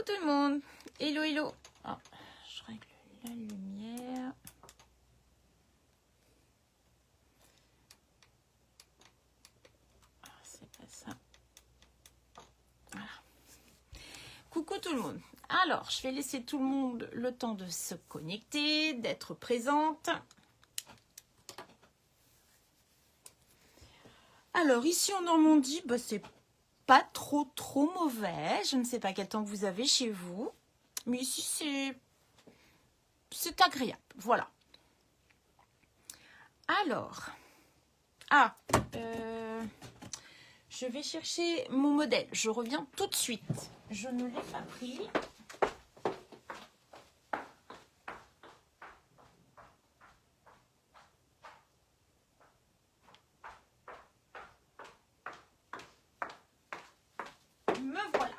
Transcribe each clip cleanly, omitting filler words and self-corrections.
tout le monde. Hello, hello. Ah, je règle la lumière. Ah, c'est pas ça. Voilà. Coucou tout le monde. Alors, je vais laisser tout le monde le temps de se connecter, d'être présente. Alors, ici en Normandie, bah, c'est pas trop mauvais. Je ne sais pas quel temps vous avez chez vous. Mais ici, c'est agréable. Voilà. Alors, je vais chercher mon modèle. Je reviens tout de suite. Je ne l'ai pas pris. Me voilà.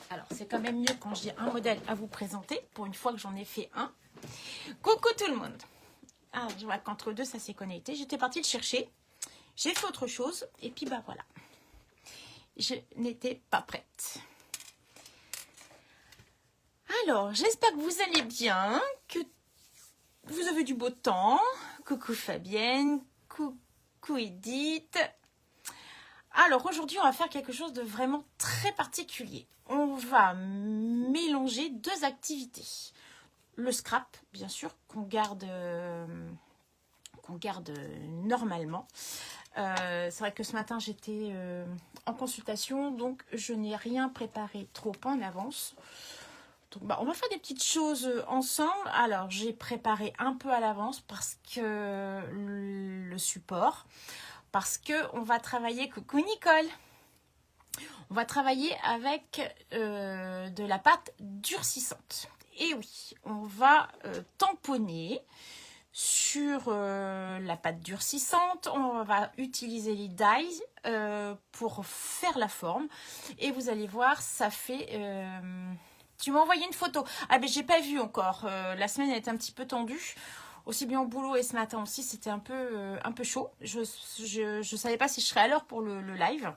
Alors, c'est quand même mieux quand j'ai un modèle à vous présenter. Pour une fois que j'en ai fait un. Coucou tout le monde. Ah, je vois qu'entre deux, ça s'est connecté. J'étais partie le chercher. J'ai fait autre chose. Et puis, bah voilà. Je n'étais pas prête. Alors, j'espère que vous allez bien, que vous avez du beau temps. Coucou Fabienne, coucou Edith. Alors, aujourd'hui, on va faire quelque chose de vraiment très particulier. On va mélanger deux activités. Le scrap, bien sûr, qu'on garde normalement. C'est vrai que ce matin, j'étais en consultation, donc je n'ai rien préparé trop en avance. Donc, bah, on va faire des petites choses ensemble. Alors, j'ai préparé un peu à l'avance parce que le support, parce que on va travailler, coucou Nicole, on va travailler avec de la pâte durcissante. Et oui, on va tamponner sur la pâte durcissante. On va utiliser les dies pour faire la forme. Et vous allez voir, ça fait... Tu m'as envoyé une photo. Ah ben j'ai pas vu encore. La semaine elle est un petit peu tendue. Aussi bien au boulot et ce matin aussi, c'était un peu chaud. Je savais pas si je serais à l'heure pour le live.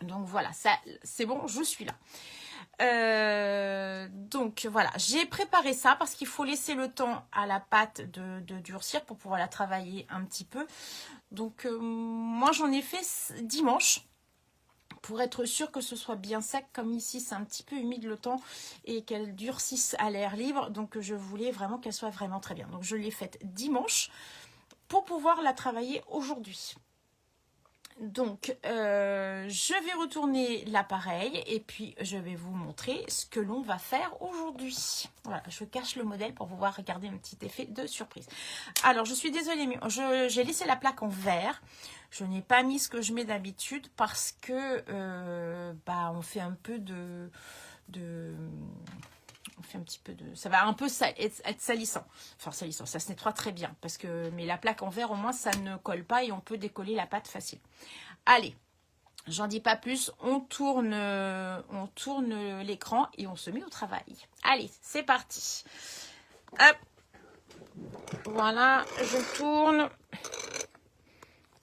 Donc voilà, ça c'est bon, je suis là. Donc voilà, j'ai préparé ça parce qu'il faut laisser le temps à la pâte de durcir pour pouvoir la travailler un petit peu. Donc moi j'en ai fait dimanche pour être sûr que ce soit bien sec, comme ici c'est un petit peu humide le temps et qu'elle durcisse à l'air libre. Donc je voulais vraiment qu'elle soit vraiment très bien. Donc je l'ai faite dimanche pour pouvoir la travailler aujourd'hui. Donc, je vais retourner l'appareil et puis je vais vous montrer ce que l'on va faire aujourd'hui. Voilà, je cache le modèle pour pouvoir regarder un petit effet de surprise. Alors, je suis désolée, mais j'ai laissé la plaque en verre. Je n'ai pas mis ce que je mets d'habitude parce que on fait un peu on fait un petit peu de... Ça va un peu être salissant. Enfin, salissant, ça se nettoie très bien. Mais la plaque en verre, au moins, ça ne colle pas et on peut décoller la pâte facile. Allez, j'en dis pas plus. On tourne l'écran et on se met au travail. Allez, c'est parti. Hop. Voilà, je tourne.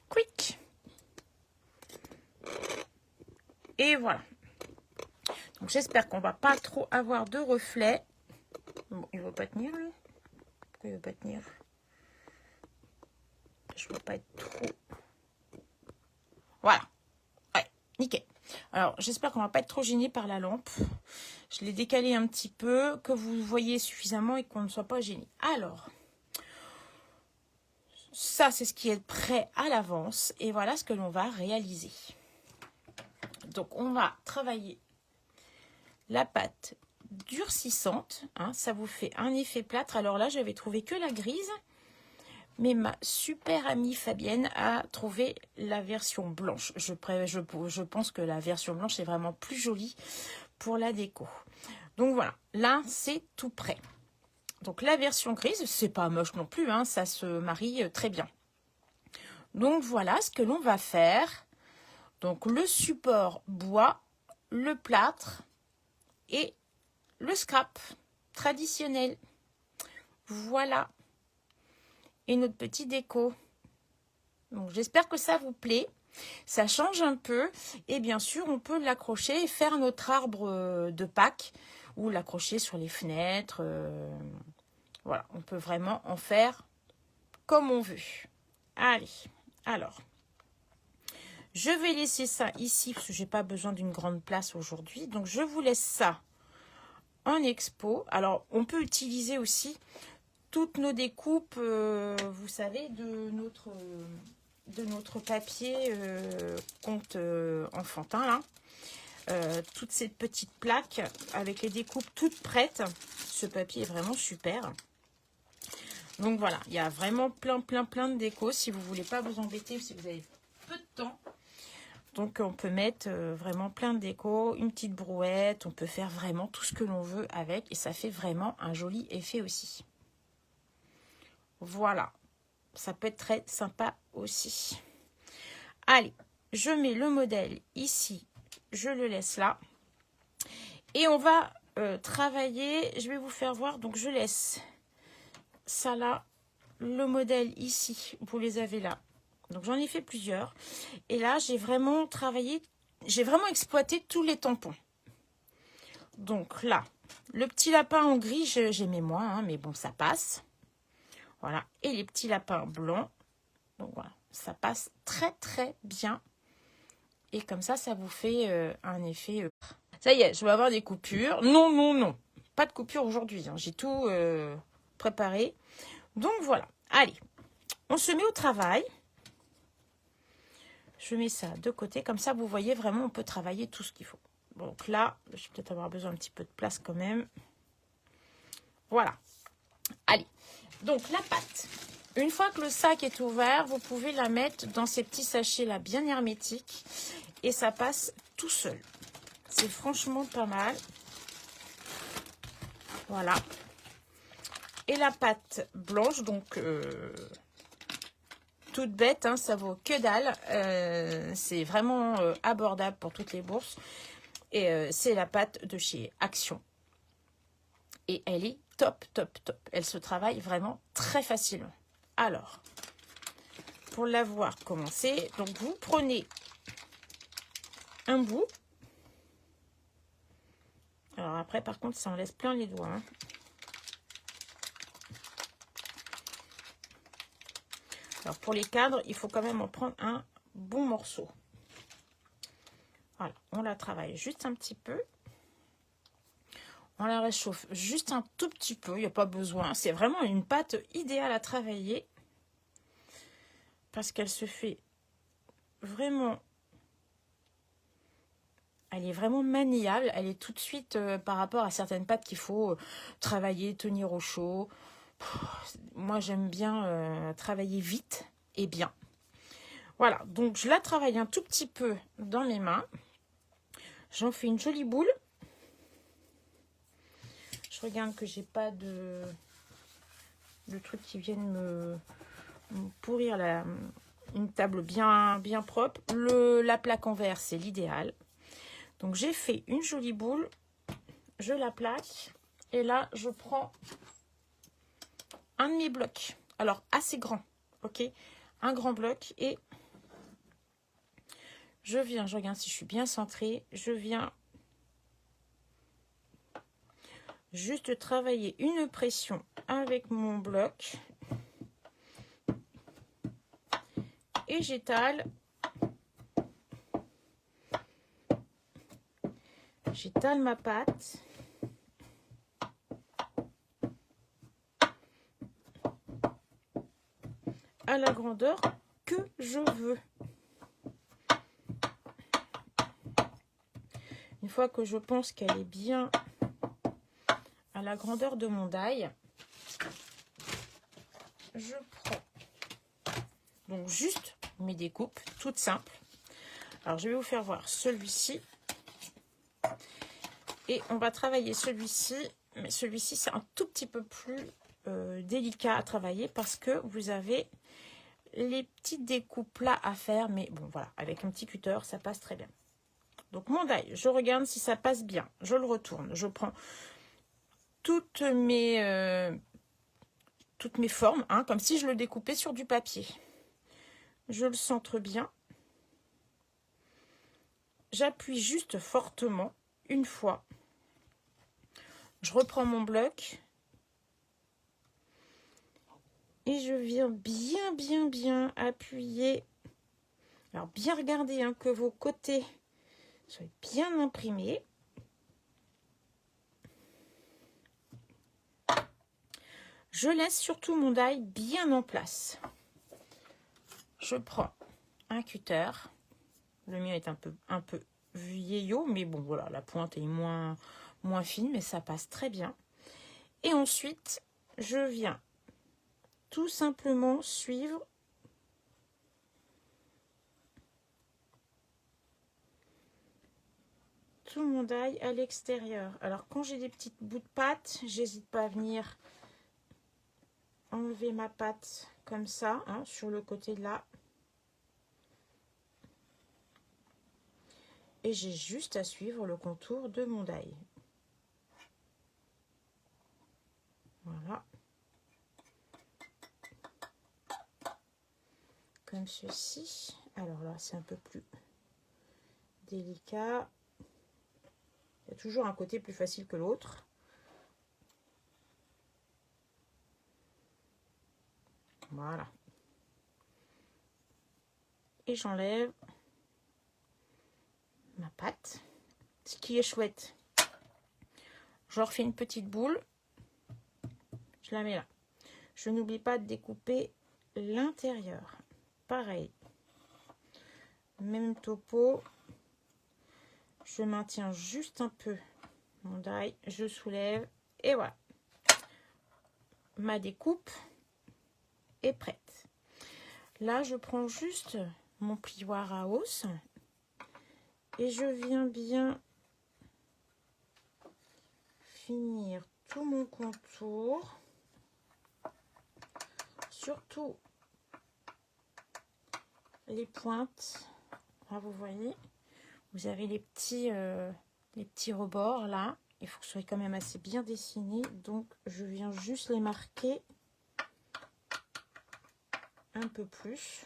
Quick. Et voilà. Donc j'espère qu'on va pas trop avoir de reflets. Bon, il va pas tenir lui. Pourquoi il va pas tenir? Je veux pas être trop. Voilà. Ouais, nickel. Alors j'espère qu'on va pas être trop gêné par la lampe. Je l'ai décalé un petit peu, que vous voyez suffisamment et qu'on ne soit pas gêné. Alors, ça c'est ce qui est prêt à l'avance. Et voilà ce que l'on va réaliser. Donc on va travailler la pâte durcissante, hein, ça vous fait un effet plâtre. Alors là, j'avais trouvé que la grise, mais ma super amie Fabienne a trouvé la version blanche. Je pense que la version blanche est vraiment plus jolie pour la déco. Donc voilà, là, c'est tout prêt. Donc la version grise, c'est pas moche non plus, hein, ça se marie très bien. Donc voilà ce que l'on va faire. Donc le support bois, le plâtre et le scrap traditionnel. Voilà. Et notre petit déco. Donc j'espère que ça vous plaît. Ça change un peu et bien sûr, on peut l'accrocher et faire notre arbre de Pâques ou l'accrocher sur les fenêtres. Voilà, on peut vraiment en faire comme on veut. Allez, alors, je vais laisser ça ici parce que j'ai pas besoin d'une grande place aujourd'hui. Donc, je vous laisse ça en expo. Alors, on peut utiliser aussi toutes nos découpes, vous savez, de notre papier conte enfantin, là. Toutes ces petites plaques avec les découpes toutes prêtes. Ce papier est vraiment super. Donc voilà, il y a vraiment plein de déco si vous voulez pas vous embêter, si vous avez peu de temps. Donc on peut mettre vraiment plein de déco, une petite brouette, on peut faire vraiment tout ce que l'on veut avec et ça fait vraiment un joli effet aussi. Voilà, ça peut être très sympa aussi. Allez, je mets le modèle ici, je le laisse là. Et on va travailler, je vais vous faire voir, donc je laisse ça là, le modèle ici, vous les avez là. Donc j'en ai fait plusieurs. Et là, j'ai vraiment travaillé, j'ai vraiment exploité tous les tampons. Donc là, le petit lapin en gris, j'aimais moins, hein, mais bon, ça passe. Voilà, et les petits lapins blancs. Donc voilà, ça passe très bien. Et comme ça vous fait un effet... Ça y est, je vais avoir des coupures. Non, pas de coupure aujourd'hui. Hein. J'ai tout préparé. Donc voilà, allez, on se met au travail. Je mets ça de côté, comme ça vous voyez vraiment, on peut travailler tout ce qu'il faut. Donc là, je vais peut-être avoir besoin un petit peu de place quand même. Voilà, allez, donc la pâte. Une fois que le sac est ouvert, vous pouvez la mettre dans ces petits sachets là, bien hermétiques. Et ça passe tout seul. C'est franchement pas mal. Voilà. Et la pâte blanche, donc toute bête, hein, ça vaut que dalle. C'est vraiment abordable pour toutes les bourses. Et c'est la pâte de chez Action. Et elle est top. Elle se travaille vraiment très facilement. Alors, pour l'avoir commencé, donc vous prenez un bout. Alors après, par contre, ça en laisse plein les doigts. Hein. Alors pour les cadres, il faut quand même en prendre un bon morceau. Voilà, on la travaille juste un petit peu. On la réchauffe juste un tout petit peu, il n'y a pas besoin. C'est vraiment une pâte idéale à travailler. Parce qu'elle se fait vraiment... Elle est vraiment maniable. Elle est tout de suite par rapport à certaines pâtes qu'il faut travailler, tenir au chaud. Moi, j'aime bien travailler vite et bien. Voilà, donc je la travaille un tout petit peu dans mes mains. J'en fais une jolie boule. Je regarde que j'ai pas de trucs qui viennent me pourrir une table bien propre. La plaque en verre, c'est l'idéal. Donc j'ai fait une jolie boule. Je la plaque. Et là, je prends un de mes blocs. Alors, assez grand. Ok, un grand bloc. Et je regarde si je suis bien centrée. Je viens juste travailler une pression avec mon bloc. Et j'étale. J'étale ma pâte. À la grandeur que je veux. Une fois que je pense qu'elle est bien à la grandeur de mon die, je prends donc juste mes découpes toutes simples. Alors je vais vous faire voir celui-ci et on va travailler celui-ci, mais celui-ci c'est un tout petit peu plus délicat à travailler parce que vous avez les petites découpes là à faire, mais bon voilà, avec un petit cutter ça passe très bien. Donc mon die, je regarde si ça passe bien, je le retourne, je prends toutes mes formes, hein, comme si je le découpais sur du papier. Je le centre bien. j'appuie juste fortement une fois. Je reprends mon bloc. Et je viens bien appuyer. Alors, bien regarder hein, que vos côtés soient bien imprimés. Je laisse surtout mon die bien en place. Je prends un cutter. Le mien est un peu vieillot, mais bon, voilà, la pointe est moins fine, mais ça passe très bien. Et ensuite, je viens tout simplement suivre tout mon die à l'extérieur. Alors, quand j'ai des petites bouts de pâte, j'hésite pas à venir enlever ma pâte comme ça, hein, sur le côté de là. Et j'ai juste à suivre le contour de mon die. Voilà. Comme ceci. Alors là, c'est un peu plus délicat. Il y a toujours un côté plus facile que l'autre. Voilà. Et j'enlève ma pâte. Ce qui est chouette, je refais une petite boule. Je la mets là. Je n'oublie pas de découper l'intérieur. Pareil. Même topo. Je maintiens juste un peu mon die. Je soulève. Et voilà. Ma découpe est prête. Là, je prends juste mon plioir à hausse. Et je viens bien finir tout mon contour. Surtout les pointes. Là, vous voyez, vous avez les petits rebords là. Il faut que ce soit quand même assez bien dessiné. Donc, je viens juste les marquer un peu plus.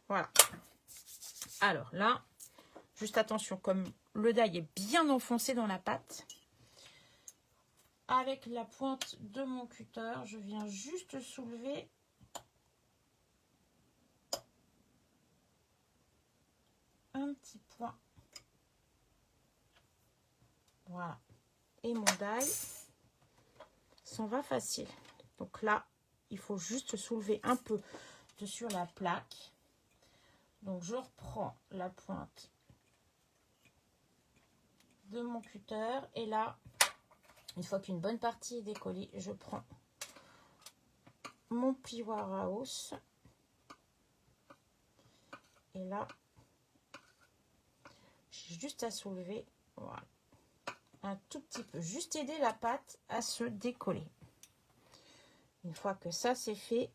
Voilà. Alors là, juste attention, comme le die est bien enfoncé dans la pâte, avec la pointe de mon cutter, je viens juste soulever un petit point. Voilà. Et mon die s'en va facile. Donc là, il faut juste soulever un peu de sur la plaque. Donc je reprends la pointe de mon cutter. Et là, une fois qu'une bonne partie est décollée, je prends mon plioir à hausse. Et là, j'ai juste à soulever, voilà, un tout petit peu, juste aider la pâte à se décoller. Une fois que ça c'est fait,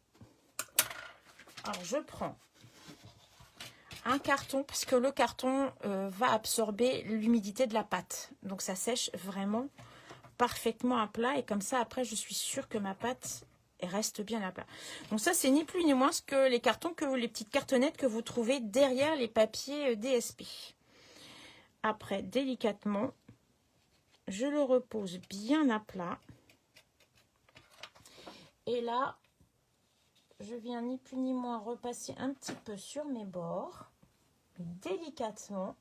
alors je prends un carton, parce que le carton va absorber l'humidité de la pâte. Donc ça sèche vraiment parfaitement à plat. Et comme ça, après, je suis sûre que ma pâte reste bien à plat. Donc ça, c'est ni plus ni moins que les cartons, les petites cartonnettes que vous trouvez derrière les papiers DSP. Après, délicatement, je le repose bien à plat. Et là, je viens ni plus ni moins repasser un petit peu sur mes bords. Délicatement.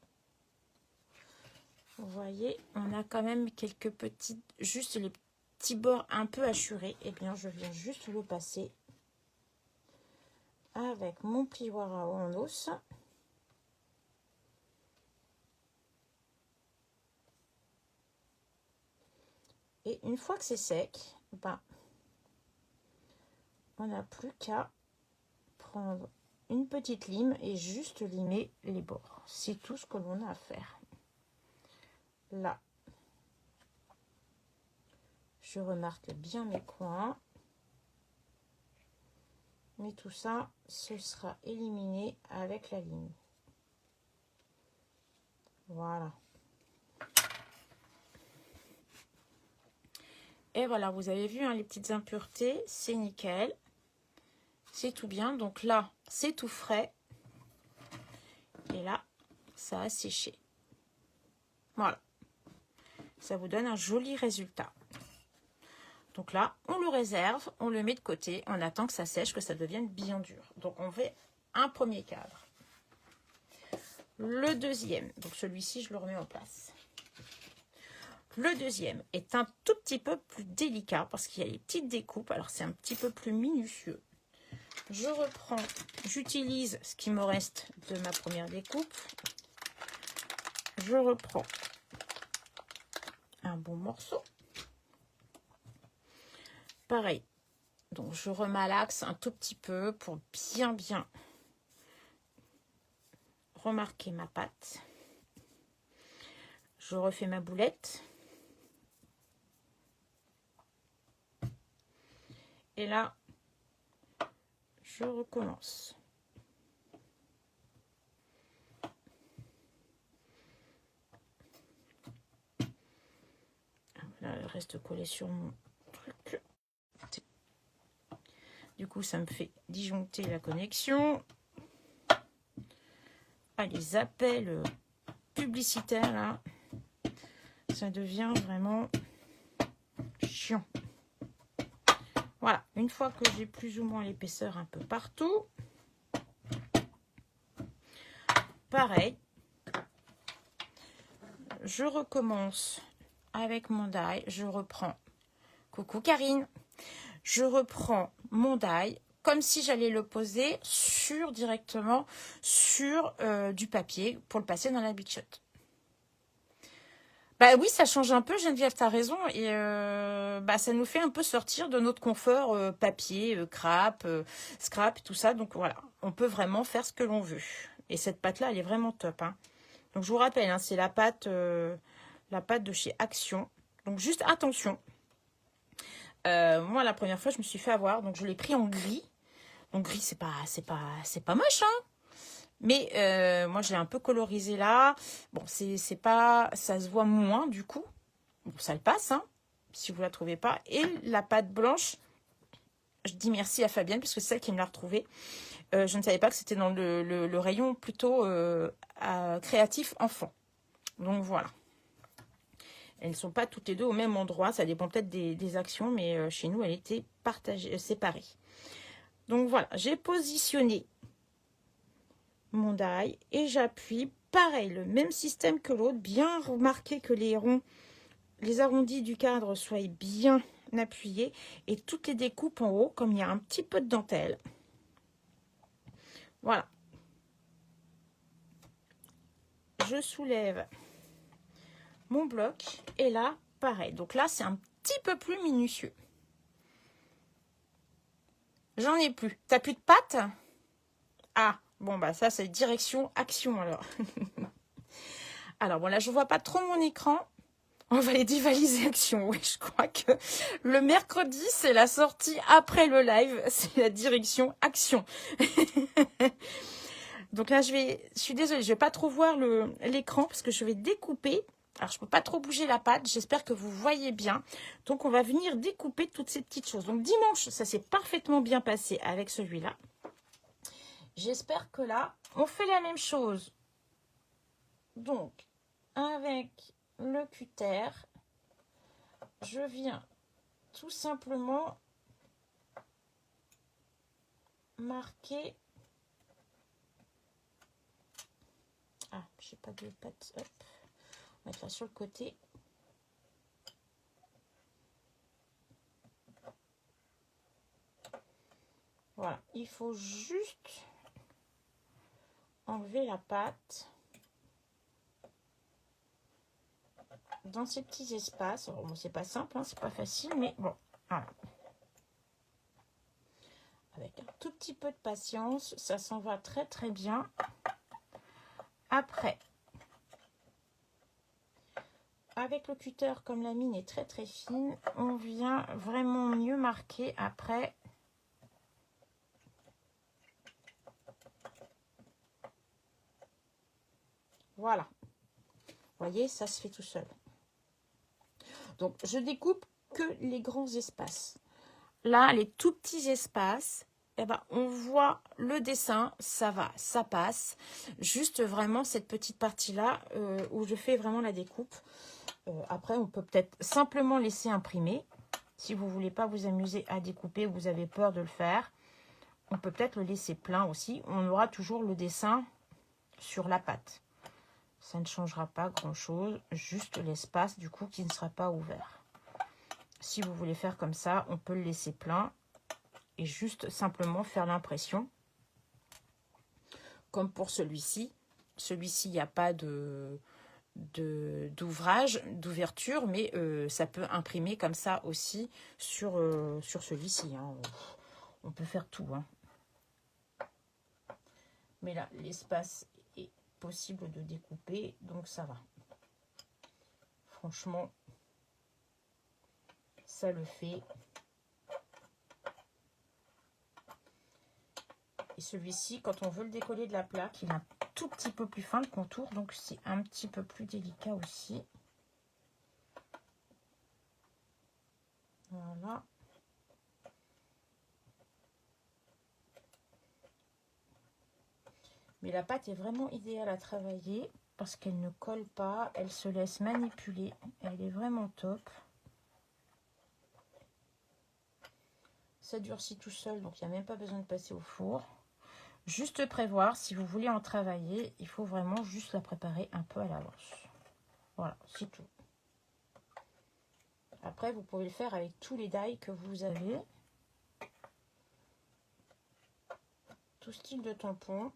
Vous voyez, on a quand même quelques petites, juste les petits bords un peu hachurés. Et bien, je viens juste le passer avec mon plioir à en os. Et une fois que c'est sec, ben, on n'a plus qu'à prendre une petite lime et juste limer les bords. C'est tout ce que l'on a à faire. Là, je remarque bien mes coins. Mais tout ça, ce sera éliminé avec la lime. Voilà. Et voilà, vous avez vu hein, les petites impuretés, c'est nickel. C'est tout bien. Donc là, c'est tout frais. Et là, ça a séché. Voilà. Ça vous donne un joli résultat. Donc là, on le réserve, on le met de côté, on attend que ça sèche, que ça devienne bien dur. Donc on fait un premier cadre. Le deuxième, donc celui-ci, je le remets en place. Le deuxième est un tout petit peu plus délicat parce qu'il y a les petites découpes. Alors c'est un petit peu plus minutieux. Je reprends, j'utilise ce qui me reste de ma première découpe. Je reprends un bon morceau. Pareil, donc je remalaxe un tout petit peu pour bien remarquer ma pâte. Je refais ma boulette. Et là, je recommence. Là, elle reste collée sur mon truc. Du coup, ça me fait disjoncter la connexion. Ah, les appels publicitaires, là, ça devient vraiment chiant. Voilà, une fois que j'ai plus ou moins l'épaisseur un peu partout, pareil, je recommence avec mon die, je reprends, coucou Karine, je reprends mon die comme si j'allais le poser directement sur du papier pour le passer dans la Big Shot. Bah oui, ça change un peu, Geneviève, t'as raison, et ça nous fait un peu sortir de notre confort papier, scrap, tout ça. Donc voilà, on peut vraiment faire ce que l'on veut. Et cette pâte-là, elle est vraiment top. Hein. Donc je vous rappelle, hein, c'est la pâte de chez Action. Donc juste attention. Moi, la première fois, je me suis fait avoir, donc je l'ai pris en gris. Donc gris, c'est pas moche, hein. Mais moi, j'ai un peu colorisé là. Bon, c'est pas, ça se voit moins du coup. Bon, ça le passe, hein, si vous la trouvez pas. Et la pâte blanche, je dis merci à Fabienne parce que c'est celle qui me l'a retrouvée. Je ne savais pas que c'était dans le rayon plutôt créatif enfant. Donc voilà. Elles ne sont pas toutes les deux au même endroit. Ça dépend peut-être des actions, mais chez nous, elle était partagée, séparée. Donc voilà, j'ai positionné mon die et j'appuie. Pareil, le même système que l'autre. Bien remarquer que les arrondis du cadre soient bien appuyés. Et toutes les découpes en haut, comme il y a un petit peu de dentelle. Voilà. Je soulève mon bloc. Et là, pareil. Donc là, c'est un petit peu plus minutieux. J'en ai plus. T'as plus de pâte? Ah, bon, bah ça, c'est direction action, alors. Alors, bon, là, je vois pas trop mon écran. On va les dévaliser action. Oui, je crois que le mercredi, c'est la sortie après le live. C'est la direction action. Donc là, je suis désolée, je vais pas trop voir l'écran parce que je vais découper. Alors, je peux pas trop bouger la pâte. J'espère que vous voyez bien. Donc, on va venir découper toutes ces petites choses. Donc, dimanche, ça s'est parfaitement bien passé avec celui-là. J'espère que là, on fait la même chose. Donc, avec le cutter, je viens tout simplement marquer. Ah, j'ai pas de pâte. Hop, on va mettre ça sur le côté. Voilà, il faut juste enlever la pâte dans ces petits espaces. Alors, bon, c'est pas simple, hein, c'est pas facile, mais bon, voilà. Avec un tout petit peu de patience, ça s'en va très très bien. Après, avec le cutter, comme la mine est très très fine, on vient vraiment mieux marquer après. Voilà. Vous voyez, ça se fait tout seul. Donc, je découpe que les grands espaces. Là, les tout petits espaces, eh ben, on voit le dessin, ça va, ça passe. Juste vraiment cette petite partie-là où je fais vraiment la découpe. Après, on peut peut-être simplement laisser imprimer. Si vous ne voulez pas vous amuser à découper ou vous avez peur de le faire, on peut peut-être le laisser plein aussi. On aura toujours le dessin sur la pâte. Ça ne changera pas grand-chose, juste l'espace du coup qui ne sera pas ouvert. Si vous voulez faire comme ça, on peut le laisser plein et juste simplement faire l'impression. Comme pour celui-ci. Celui-ci, il n'y a pas d'ouvrage, d'ouverture, mais ça peut imprimer comme ça aussi sur celui-ci. Hein. On peut faire tout. Hein. Mais là, l'espace est possible de découper, donc ça va. Franchement, ça le fait. Et celui-ci, quand on veut le décoller de la plaque, il est un tout petit peu plus fin le contour, donc c'est un petit peu plus délicat aussi. Voilà. Mais la pâte est vraiment idéale à travailler parce qu'elle ne colle pas, elle se laisse manipuler, elle est vraiment top. Ça durcit tout seul, donc il n'y a même pas besoin de passer au four. Juste prévoir, si vous voulez en travailler, il faut vraiment juste la préparer un peu à l'avance. Voilà, c'est tout. Après, vous pouvez le faire avec tous les die que vous avez. Tout style de tampon.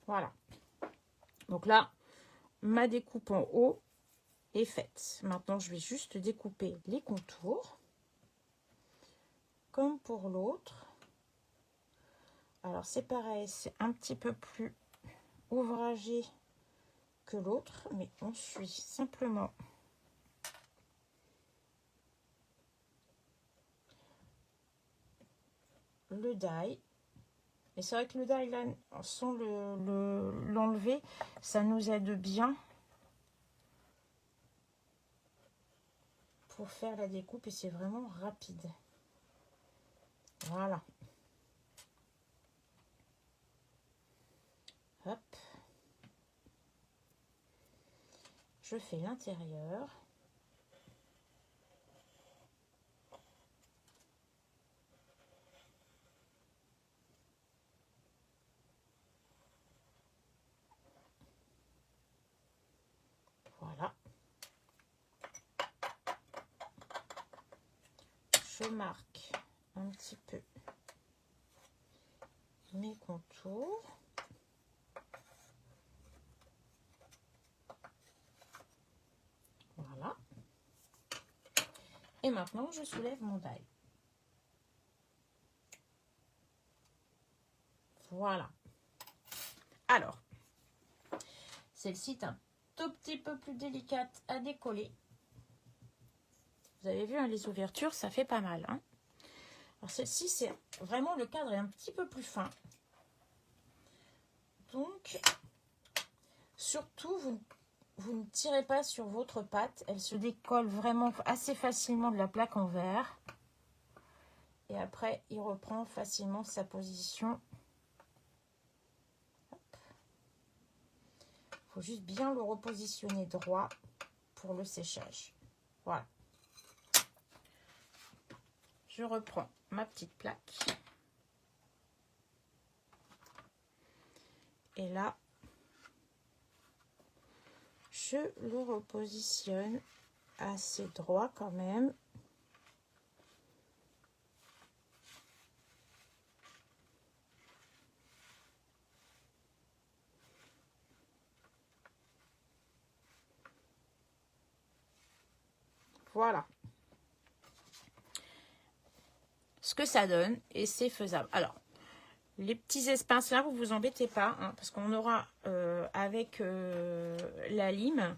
Voilà. Donc là, ma découpe en haut est faite. Maintenant, je vais juste découper les contours. Comme pour l'autre. Alors, c'est pareil, c'est un petit peu plus ouvragé que l'autre, mais on suit simplement le die. Et c'est vrai que le die, là, sans l'enlever, ça nous aide bien pour faire la découpe et c'est vraiment rapide. Voilà. Hop. Je fais l'intérieur. Voilà. Je marque un petit peu mes contours. Voilà. Et maintenant, je soulève mon die. Voilà. Alors, celle-ci est un tout petit peu plus délicate à décoller. Vous avez vu, hein, les ouvertures, ça fait pas mal. Hein. Alors, celle-ci, c'est vraiment le cadre est un petit peu plus fin. Donc, surtout, vous ne tirez pas sur votre pâte. Elle se décolle vraiment assez facilement de la plaque en verre. Et après, il reprend facilement sa position. Il faut juste bien le repositionner droit pour le séchage. Voilà. Je reprends ma petite plaque. Et là, je le repositionne assez droit quand même. Voilà ce que ça donne et c'est faisable. Alors, les petits espaces là, vous vous embêtez pas, hein, parce qu'on aura avec la lime,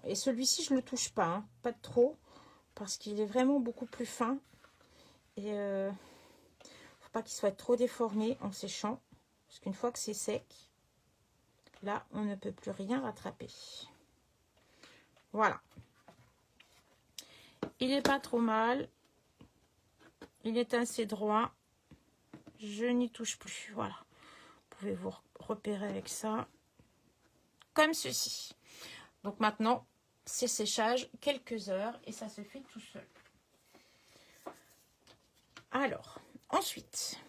et celui-ci je le touche pas, hein, pas de trop, parce qu'il est vraiment beaucoup plus fin et faut pas qu'il soit trop déformé en séchant, parce qu'une fois que c'est sec, là on ne peut plus rien rattraper. Voilà. Il n'est pas trop mal. Il est assez droit. Je n'y touche plus. Voilà. Vous pouvez vous repérer avec ça. Comme ceci. Donc maintenant, c'est séchage quelques heures et ça se fait tout seul. Alors, ensuite,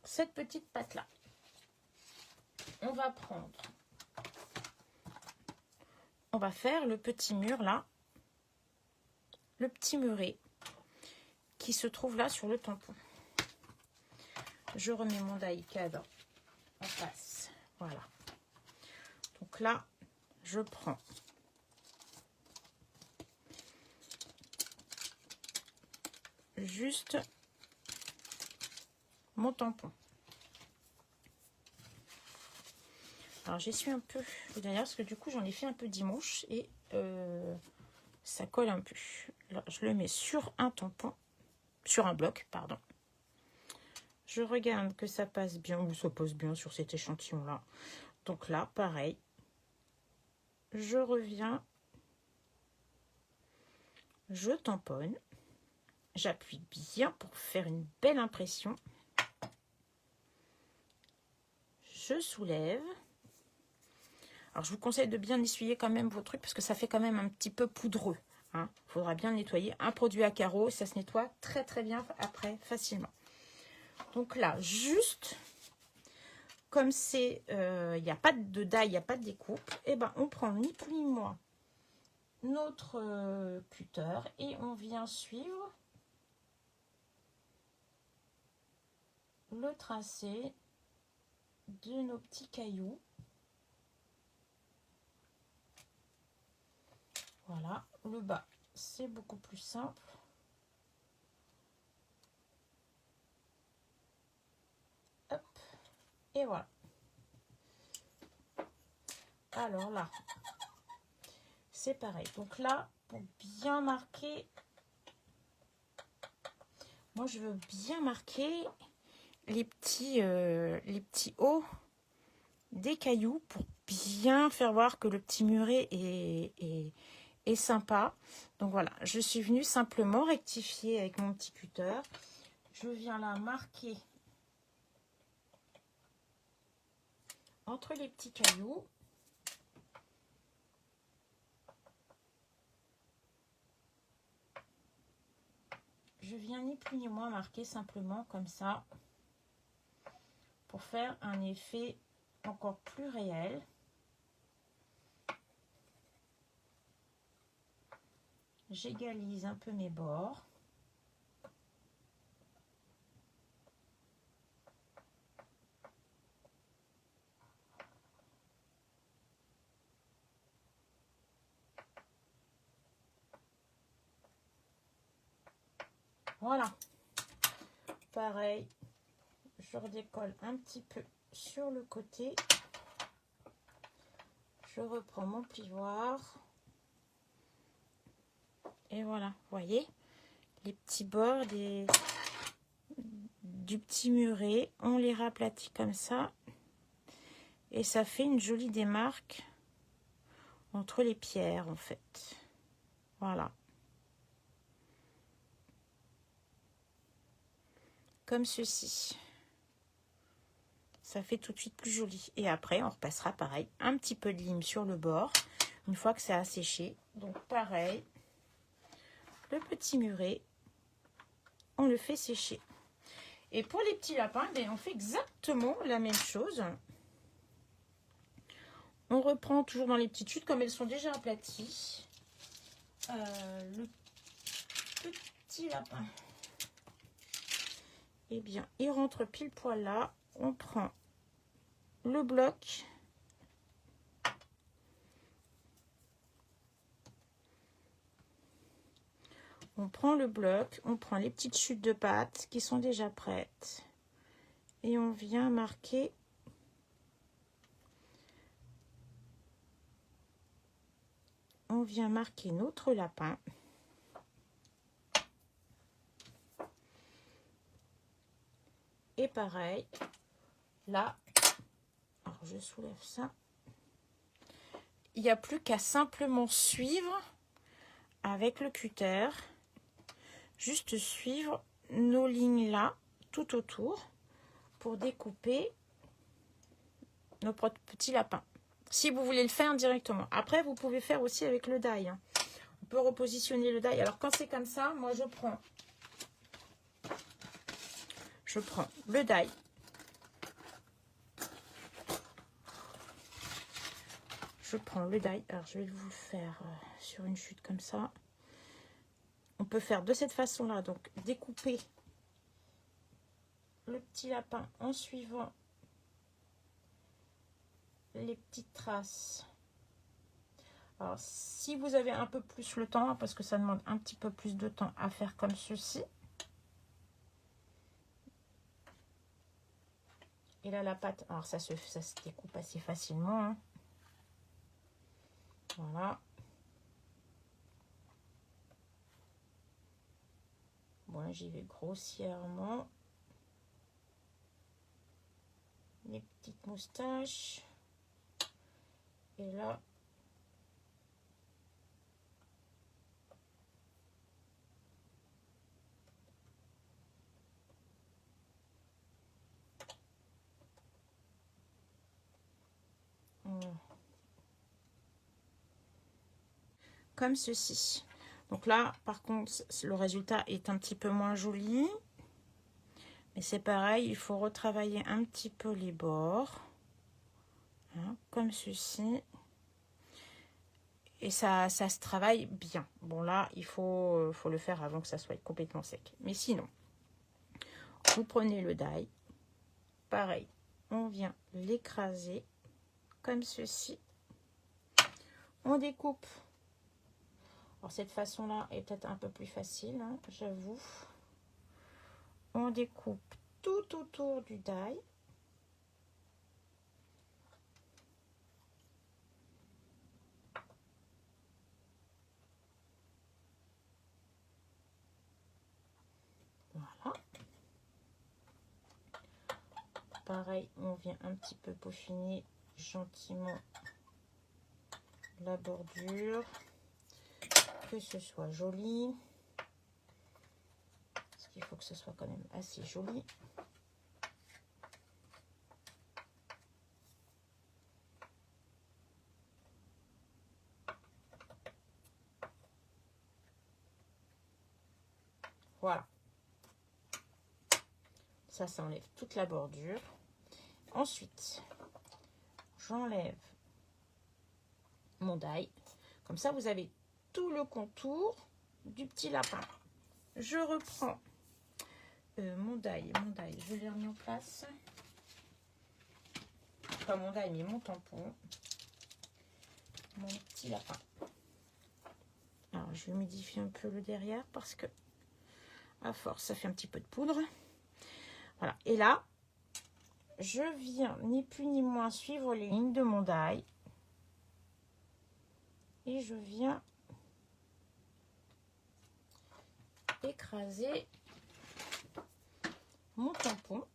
cette petite pâte-là, on va prendre, on va faire le petit mur là, le petit muret qui se trouve là sur le tampon. Je remets mon die cadre en face. Voilà. Donc là, je prends juste mon tampon. Alors j'essuie un peu le derrière parce que du coup j'en ai fait un peu dimanche et ça colle un peu. Alors, je le mets sur un tampon, sur un bloc, pardon. Je regarde que ça passe bien, ou ça passe bien sur cet échantillon-là. Donc là, pareil, je reviens, je tamponne, j'appuie bien pour faire une belle impression. Je soulève. Alors, je vous conseille de bien essuyer quand même vos trucs parce que ça fait quand même un petit peu poudreux. Il faudra bien nettoyer. Un produit à carreaux, ça se nettoie très très bien après, facilement. Donc là, juste comme c'est, il n'y a pas de die, il n'y a pas de découpe, et ben on prend ni plus ni moins notre cutter et on vient suivre le tracé de nos petits cailloux. Voilà, le bas, c'est beaucoup plus simple. Hop, et voilà. Alors là, c'est pareil. Donc là, pour bien marquer, moi je veux bien marquer les petits hauts des cailloux pour bien faire voir que le petit muret est sympa. Donc voilà, je suis venue simplement rectifier avec mon petit cutter. Je viens là marquer entre les petits cailloux. Je viens ni plus ni moins marquer simplement comme ça pour faire un effet encore plus réel. J'égalise un peu mes bords. Voilà. Pareil, je redécolle un petit peu sur le côté. Je reprends mon plioir. Et voilà, vous voyez, les petits bords du petit muret, on les raplatit comme ça. Et ça fait une jolie démarque entre les pierres, en fait. Voilà. Comme ceci. Ça fait tout de suite plus joli. Et après, on repassera pareil, un petit peu de lime sur le bord, une fois que ça a séché. Donc pareil, le petit muret, on le fait sécher. Et pour les petits lapins, on fait exactement la même chose. On reprend toujours dans les petites chutes, comme elles sont déjà aplaties. Le petit lapin, eh bien, il rentre pile poil là. On prend le bloc. On prend le bloc, on prend les petites chutes de pâte qui sont déjà prêtes. Et on vient marquer notre lapin. Et pareil, là, alors je soulève ça. Il n'y a plus qu'à simplement suivre avec le cutter, juste suivre nos lignes là, tout autour, pour découper nos petits lapins. Si vous voulez le faire directement. Après, vous pouvez faire aussi avec le die. Hein. On peut repositionner le die. Alors, quand c'est comme ça, moi, je prends le die. Je prends le die. Alors, je vais vous le faire sur une chute comme ça. On peut faire de cette façon-là. Donc, découper le petit lapin en suivant les petites traces. Alors, si vous avez un peu plus le temps, parce que ça demande un petit peu plus de temps à faire comme ceci. Et là, la pâte, alors ça se découpe assez facilement. Hein. Voilà. Bon, j'y vais grossièrement. Les petites moustaches. Et là, comme ceci. Donc là, par contre, le résultat est un petit peu moins joli. Mais c'est pareil, il faut retravailler un petit peu les bords. Hein, comme ceci. Et ça se travaille bien. Bon là, il faut le faire avant que ça soit complètement sec. Mais sinon, vous prenez le die. Pareil, on vient l'écraser comme ceci. On découpe. Alors cette façon-là est peut-être un peu plus facile, hein, j'avoue. On découpe tout autour du die. Voilà. Pareil, on vient un petit peu peaufiner gentiment la bordure. Que ce soit joli. Parce qu'il faut que ce soit quand même assez joli. Voilà. Ça enlève toute la bordure. Ensuite, j'enlève mon die. Comme ça, vous avez tout le contour du petit lapin. Je reprends mon die. Je l'ai remis en place. Pas mon die, mais mon tampon. Mon petit lapin. Alors, je vais humidifier un peu le derrière parce que, à force, ça fait un petit peu de poudre. Voilà. Et là, je viens ni plus ni moins suivre les lignes de mon die. Et je viens écraser mon tampon.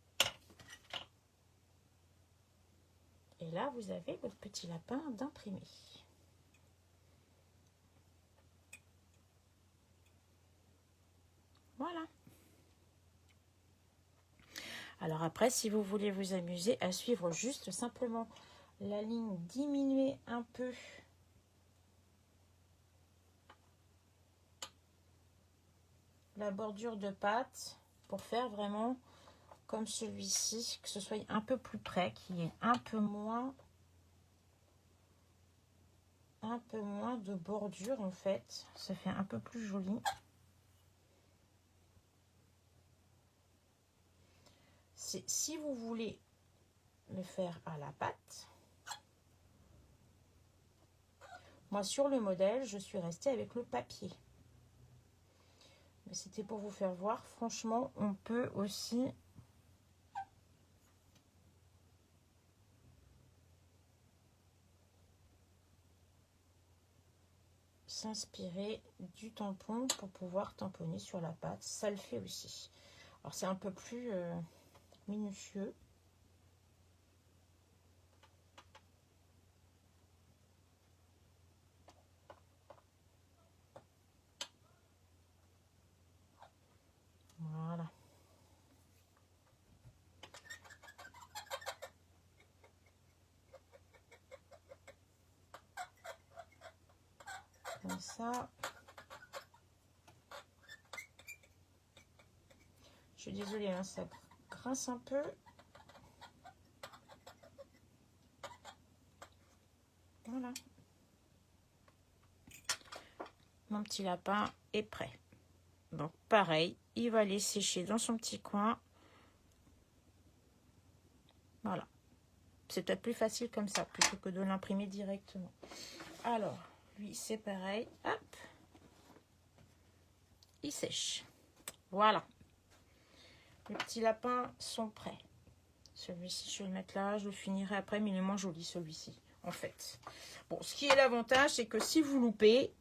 Et là, vous avez votre petit lapin d'imprimé. Voilà. Alors après, si vous voulez vous amuser à suivre juste simplement la ligne, diminuer un peu la bordure de pâte pour faire vraiment comme celui-ci, que ce soit un peu plus près, qu'il y ait un peu moins de bordure en fait. Ça fait un peu plus joli. Si vous voulez le faire à la pâte, moi sur le modèle, je suis restée avec le papier. Mais c'était pour vous faire voir, franchement, on peut aussi s'inspirer du tampon pour pouvoir tamponner sur la pâte. Ça le fait aussi. Alors c'est un peu plus minutieux. comme ça. Je suis désolée, hein, ça grince un peu. Voilà. Mon petit lapin est prêt. Donc pareil, il va aller sécher dans son petit coin. Voilà. C'est peut-être plus facile comme ça, plutôt que de l'imprimer directement. Alors, lui, c'est pareil. Hop. Il sèche. Voilà. Les petits lapins sont prêts. Celui-ci, je vais le mettre là. Je le finirai après, mais il est moins joli, celui-ci, en fait. Bon, ce qui est l'avantage, c'est que si vous loupez,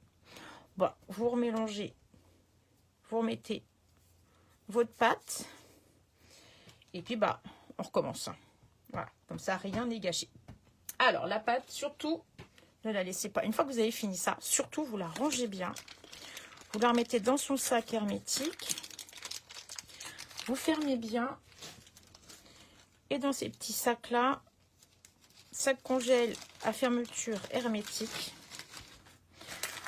bon, vous remélangez. Vous remettez votre pâte. Et puis, bah, on recommence. Voilà, comme ça, rien n'est gâché. Alors, la pâte, surtout, ne la laissez pas. Une fois que vous avez fini ça, surtout, vous la rangez bien. Vous la remettez dans son sac hermétique. Vous fermez bien. Et dans ces petits sacs-là, sac congèle à fermeture hermétique.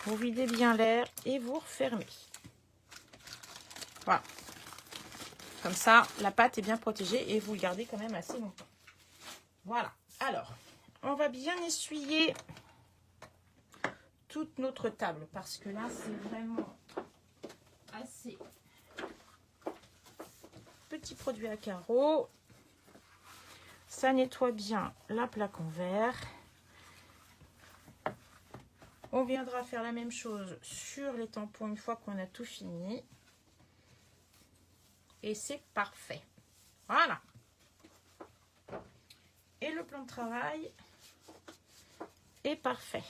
Vous videz bien l'air et vous refermez. Voilà. Comme ça, la pâte est bien protégée et vous le gardez quand même assez longtemps. Voilà. Alors, on va bien essuyer toute notre table parce que là, c'est vraiment assez petit produit à carreaux. Ça nettoie bien la plaque en verre. On viendra faire la même chose sur les tampons une fois qu'on a tout fini. Et c'est parfait. Voilà. Et le plan de travail est parfait.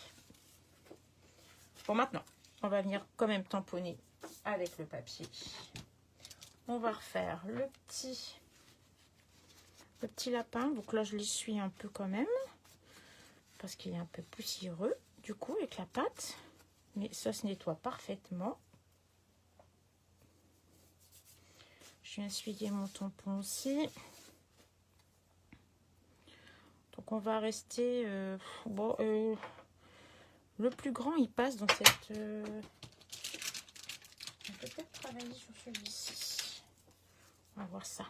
Bon, maintenant, on va venir quand même tamponner avec le papier. On va refaire le petit lapin. Donc là, je l'essuie un peu quand même. Parce qu'il est un peu poussiéreux, du coup, avec la pâte. Mais ça se nettoie parfaitement. Je vais essuyer mon tampon aussi. Donc on va rester... le plus grand, il passe dans cette... On peut peut-être travailler sur celui-ci. On va voir ça.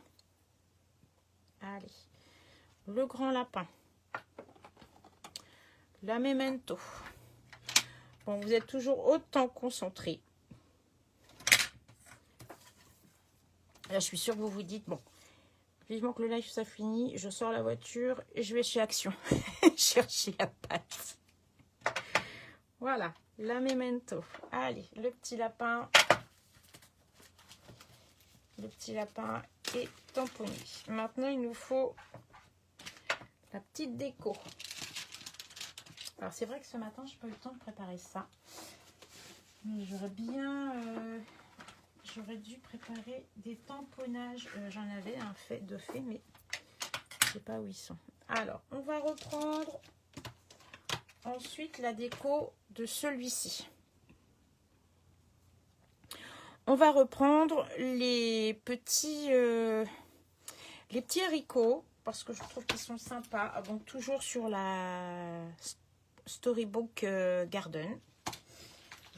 Allez. Le grand lapin. La memento. Bon, vous êtes toujours autant concentré. Là, je suis sûre que vous vous dites, bon, vivement que le live ça finit, je sors la voiture et je vais chez Action chercher la pâte. Voilà, la memento. Allez, le petit lapin. Le petit lapin est tamponné. Maintenant, il nous faut la petite déco. Alors, c'est vrai que ce matin, je n'ai pas eu le temps de préparer ça. Mais j'aurais bien... J'aurais dû préparer des tamponnages. J'en avais un fait, mais je ne sais pas où ils sont. Alors, on va reprendre ensuite la déco de celui-ci. On va reprendre les petits haricots parce que je trouve qu'ils sont sympas. Donc, toujours sur la Storybook Garden.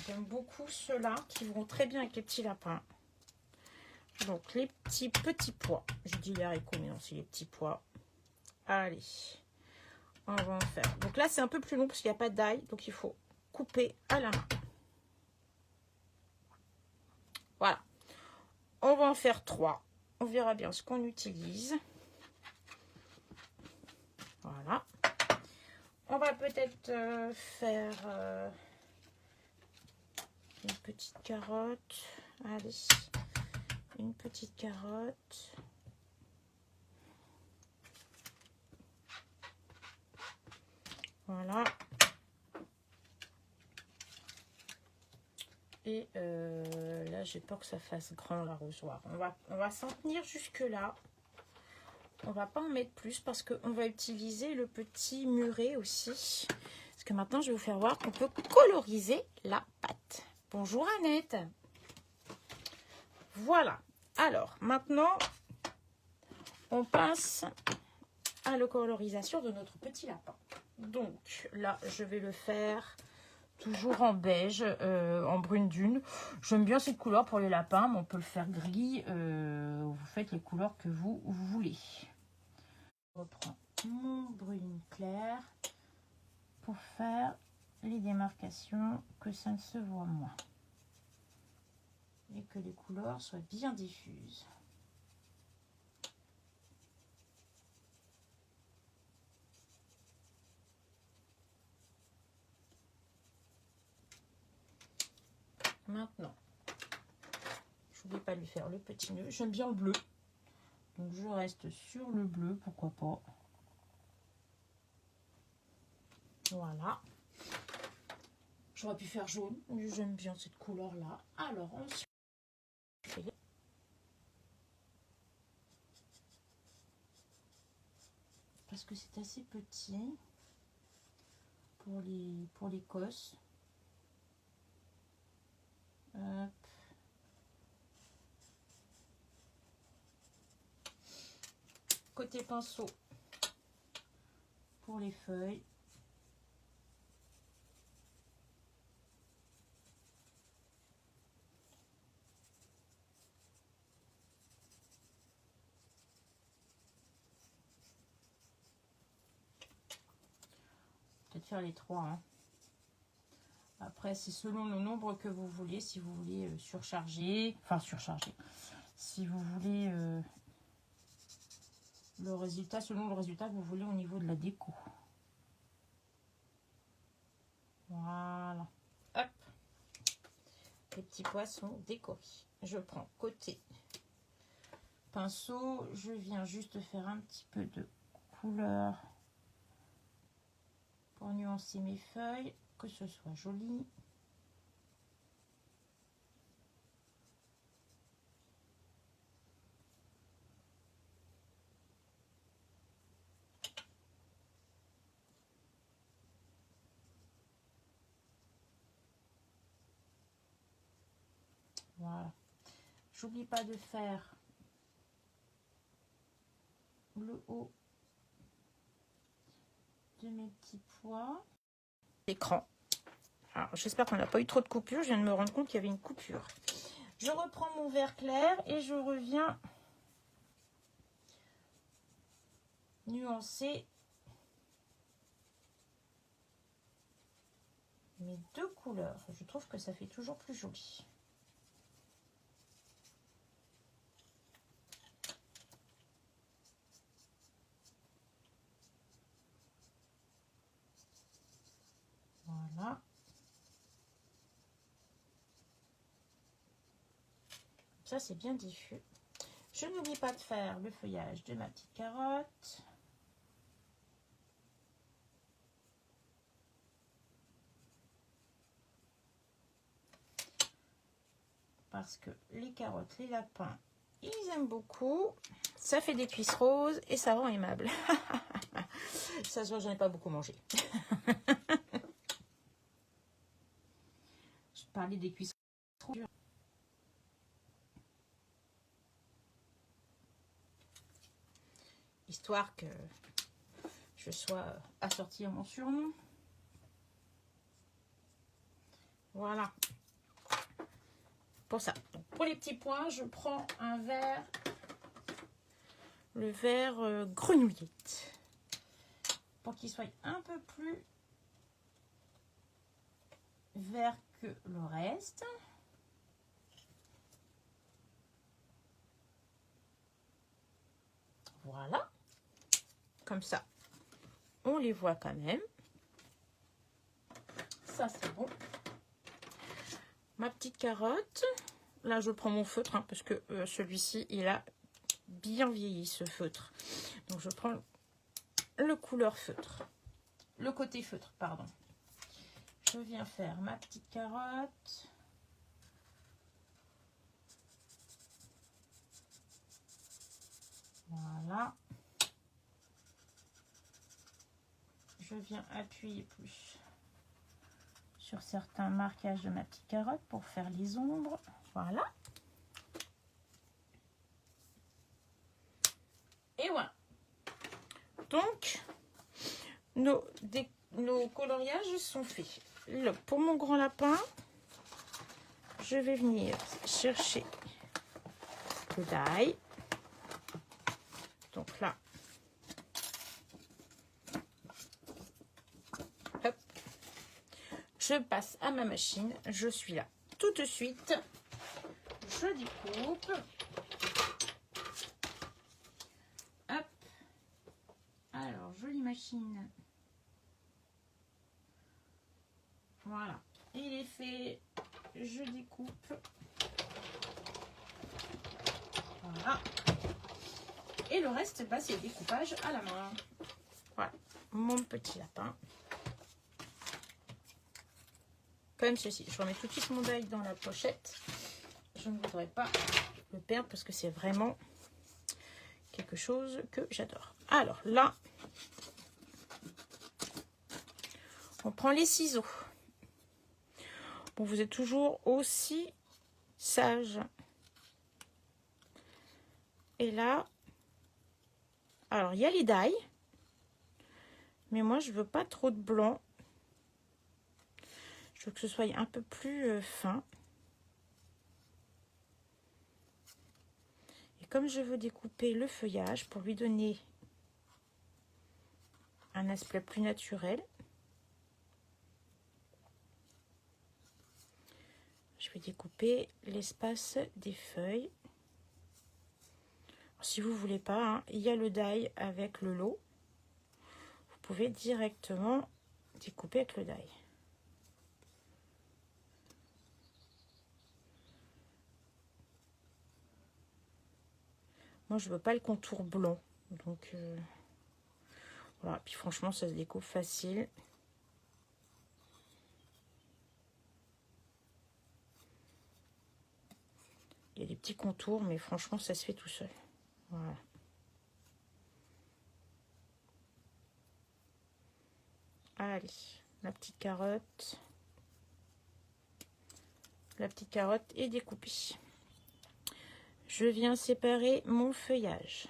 J'aime beaucoup ceux-là qui vont très bien avec les petits lapins. Donc, les petits pois. Je dis les haricots, mais non, c'est les petits pois. Allez, on va en faire. Donc là, c'est un peu plus long parce qu'il n'y a pas d'ail. Donc, il faut couper à la main. Voilà. On va en faire 3. On verra bien ce qu'on utilise. Voilà. On va peut-être faire... une petite carotte. Allez. Une petite carotte. Voilà. Et là, j'ai peur que ça fasse grand l'arrosoir. On va s'en tenir jusque là. On va pas en mettre plus parce qu'on va utiliser le petit muret aussi. Parce que maintenant, je vais vous faire voir qu'on peut coloriser la pâte. Bonjour Annette. Voilà. Alors, maintenant, on passe à la colorisation de notre petit lapin. Donc, là, je vais le faire toujours en beige, en brune dune. J'aime bien cette couleur pour les lapins, mais on peut le faire gris. Vous faites les couleurs que vous voulez. Je reprends mon brune clair pour faire les démarcations, que ça ne se voit moins. Et que les couleurs soient bien diffuses. Maintenant, je n'oublie pas de lui faire le petit nœud. J'aime bien le bleu, donc je reste sur le bleu, pourquoi pas. Voilà. J'aurais pu faire jaune, mais j'aime bien cette couleur-là. Alors, ensuite, parce que c'est assez petit pour les cosses. Hop. Côté pinceau pour les feuilles. Peut-être faire les trois. Hein. Après, c'est selon le nombre que vous voulez. Si vous voulez surcharger, enfin surcharger. Si vous voulez le résultat, selon le résultat que vous voulez au niveau de la déco. Voilà. Hop. Les petits poissons décorés. Je prends côté pinceau. Je viens juste faire un petit peu de couleur pour nuancer mes feuilles, que ce soit joli. Voilà. J'oublie pas de faire le haut de mes petits pois. Écran. Alors, j'espère qu'on n'a pas eu trop de coupures. Je viens de me rendre compte qu'il y avait une coupure. Je reprends mon vert clair et je reviens nuancer mes deux couleurs. Je trouve que ça fait toujours plus joli. Voilà. Ça, c'est bien diffus. Je n'oublie pas de faire le feuillage de ma petite carotte. Parce que les carottes, les lapins, ils aiment beaucoup. Ça fait des cuisses roses et ça rend aimable. Ça se voit, j'en ai pas beaucoup mangé. Je parlais des cuisses roses. Histoire que je sois assortie à mon surnom. Voilà. Pour ça. Donc, pour les petits pois, je prends un verre, le verre grenouillette, pour qu'il soit un peu plus vert que le reste. Voilà. Comme ça, on les voit quand même. Ça, c'est bon. Ma petite carotte. Là, je prends mon feutre, hein, parce que celui-ci, il a bien vieilli, ce feutre. Donc, je prends le couleur feutre. Le côté feutre, pardon. Je viens faire ma petite carotte. Voilà. Je viens appuyer plus sur certains marquages de ma petite carotte pour faire les ombres. Voilà. Et voilà. Donc, nos coloriages sont faits. pour mon grand lapin, je vais venir chercher le die. Donc là, hop, je passe à ma machine. Je suis là tout de suite. Je découpe. Hop. Alors, jolie machine. Voilà. Il est fait. Je découpe. Voilà. Et le reste, bah, c'est le découpage à la main. Voilà. Mon petit lapin. Comme ceci. Je remets tout de suite mon die dans la pochette. Je ne voudrais pas le perdre parce que c'est vraiment quelque chose que j'adore. Alors là, on prend les ciseaux. Bon, vous êtes toujours aussi sage. Et là, alors il y a les die, mais moi je veux pas trop de blanc. Je veux que ce soit un peu plus fin. Et comme je veux découper le feuillage pour lui donner un aspect plus naturel, je vais découper l'espace des feuilles. Alors, si vous voulez pas, hein, il y a le die avec le lot. Vous pouvez directement découper avec le die. Moi, je veux pas le contour blanc. Donc, voilà. Puis franchement, ça se découpe facile. Il y a des petits contours, mais franchement, ça se fait tout seul. Voilà. Allez, la petite carotte. La petite carotte est découpée. Je viens séparer mon feuillage.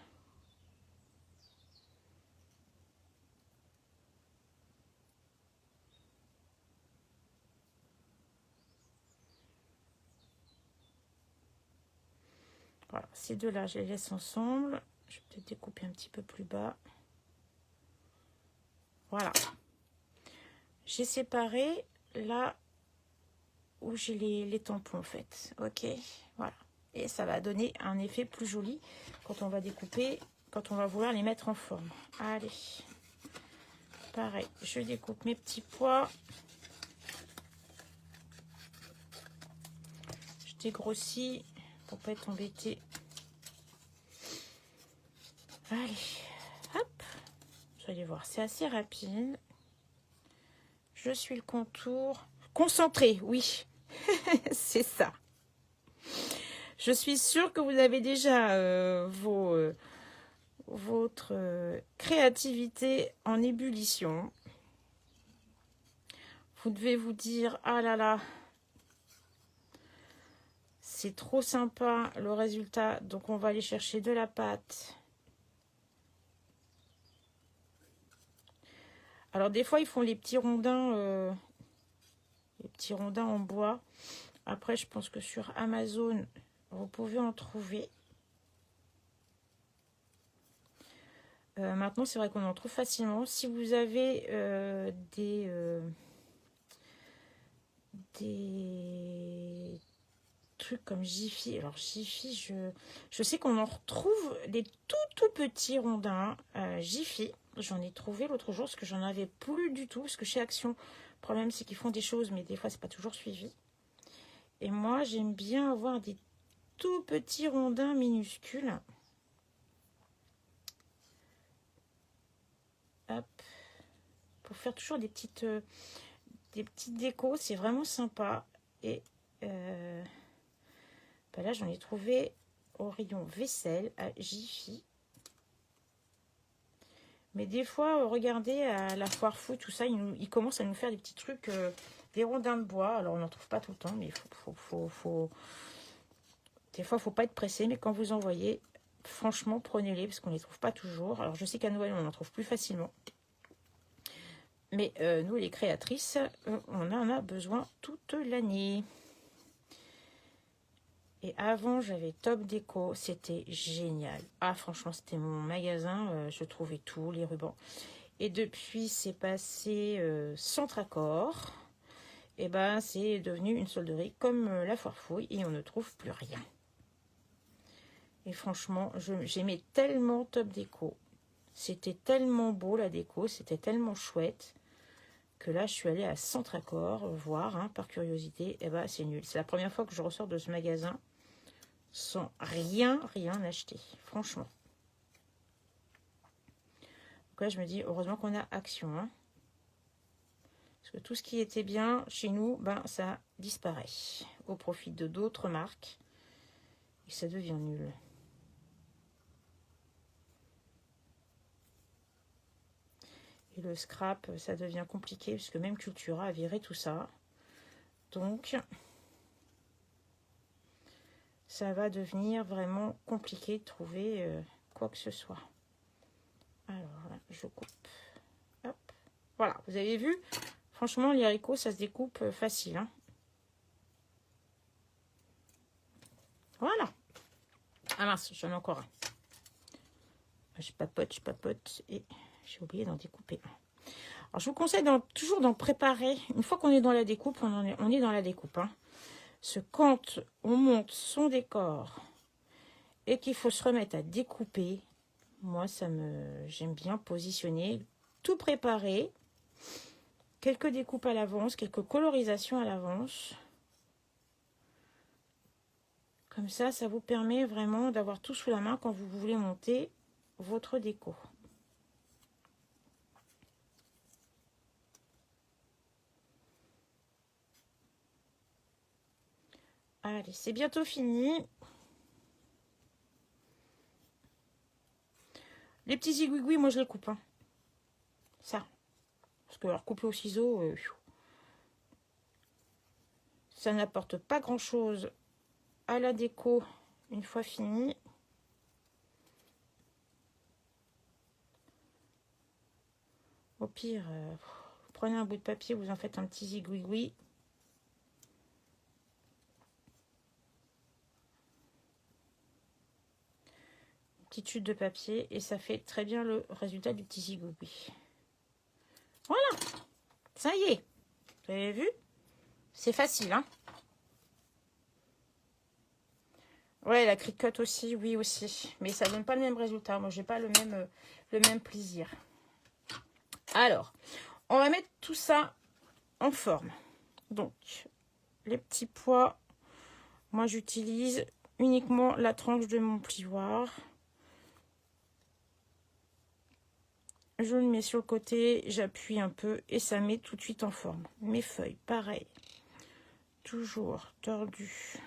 Voilà, ces deux-là, je les laisse ensemble. Je vais peut-être découper un petit peu plus bas. Voilà. J'ai séparé là où j'ai les tampons en fait. Ok, voilà. Et ça va donner un effet plus joli quand on va découper, quand on va vouloir les mettre en forme. Allez. Pareil, je découpe mes petits pois. Je dégrossis pour pas être embêté. Allez, hop. Vous allez voir, c'est assez rapide. Je suis le contour. Concentré, oui. C'est ça. Je suis sûre que vous avez déjà votre créativité en ébullition. Vous devez vous dire, ah là là, c'est trop sympa le résultat. Donc on va aller chercher de la pâte. Alors des fois ils font les petits rondins en bois. Après je pense que sur Amazon vous pouvez en trouver. Maintenant c'est vrai qu'on en trouve facilement. Si vous avez des trucs comme Jiffy, alors Jiffy, je sais qu'on en retrouve des tout petits rondins Jiffy. J'en ai trouvé l'autre jour parce que j'en avais plus du tout, parce que chez Action, le problème c'est qu'ils font des choses mais des fois c'est pas toujours suivi. Et moi j'aime bien avoir des tout petits rondins minuscules. Hop, pour faire toujours des petites décos, c'est vraiment sympa. Et ben là j'en ai trouvé au rayon vaisselle à Jiffy. Mais des fois, regardez, à la foire fouille, tout ça, ils commencent à nous faire des petits trucs, des rondins de bois. Alors, on n'en trouve pas tout le temps, mais des fois, il ne faut pas être pressé. Mais quand vous en voyez, franchement, prenez-les, parce qu'on ne les trouve pas toujours. Alors, je sais qu'à Noël, on en trouve plus facilement. Mais nous, les créatrices, on en a besoin toute l'année. Et avant, j'avais Top Déco. C'était génial. Ah, franchement, c'était mon magasin. Je trouvais tout, les rubans. Et depuis, c'est passé Centre Accord. Et ben, c'est devenu une solderie comme la Foire Fouille. Et on ne trouve plus rien. Et franchement, j'aimais tellement Top Déco. C'était tellement beau, la déco. C'était tellement chouette. Que là, je suis allée à Centre Accord voir, hein, par curiosité. Et ben, c'est nul. C'est la première fois que je ressors de ce magasin sans rien acheter, franchement. Donc là, je me dis, heureusement qu'on a Action. Hein, parce que tout ce qui était bien chez nous, ben, ça disparaît au profit de d'autres marques. Et ça devient nul. Et le scrap, ça devient compliqué, puisque même Cultura a viré tout ça. Donc, ça va devenir vraiment compliqué de trouver quoi que ce soit. Alors là, je coupe. Hop. Voilà, vous avez vu, franchement, les haricots, ça se découpe facile. Hein. Voilà. Ah mince, j'en ai encore un. Je papote et j'ai oublié d'en découper un. Alors, je vous conseille toujours d'en préparer. Une fois qu'on est dans la découpe, on est dans la découpe. Hein. Parce que quand on monte son décor et qu'il faut se remettre à découper, moi, j'aime bien positionner, tout préparer, quelques découpes à l'avance, quelques colorisations à l'avance. Comme ça, ça vous permet vraiment d'avoir tout sous la main quand vous voulez monter votre déco. Allez, c'est bientôt fini. Les petits zigouigouis, moi je les coupe. Hein. Ça. Parce que alors couper au ciseau, ça n'apporte pas grand chose à la déco une fois fini. Au pire, vous prenez un bout de papier, vous en faites un petit zigouigoui. Petite chute de papier et ça fait très bien le résultat du petit zigouigoui. Voilà, ça y est, vous avez vu? C'est facile, hein? Ouais, la cricotte aussi, oui aussi. Mais ça donne pas le même résultat. Moi, j'ai pas le même plaisir. Alors, on va mettre tout ça en forme. Donc, les petits pois, moi, j'utilise uniquement la tranche de mon plioir. Je le mets sur le côté, j'appuie un peu et ça met tout de suite en forme. Mes feuilles, pareil. Toujours tordues.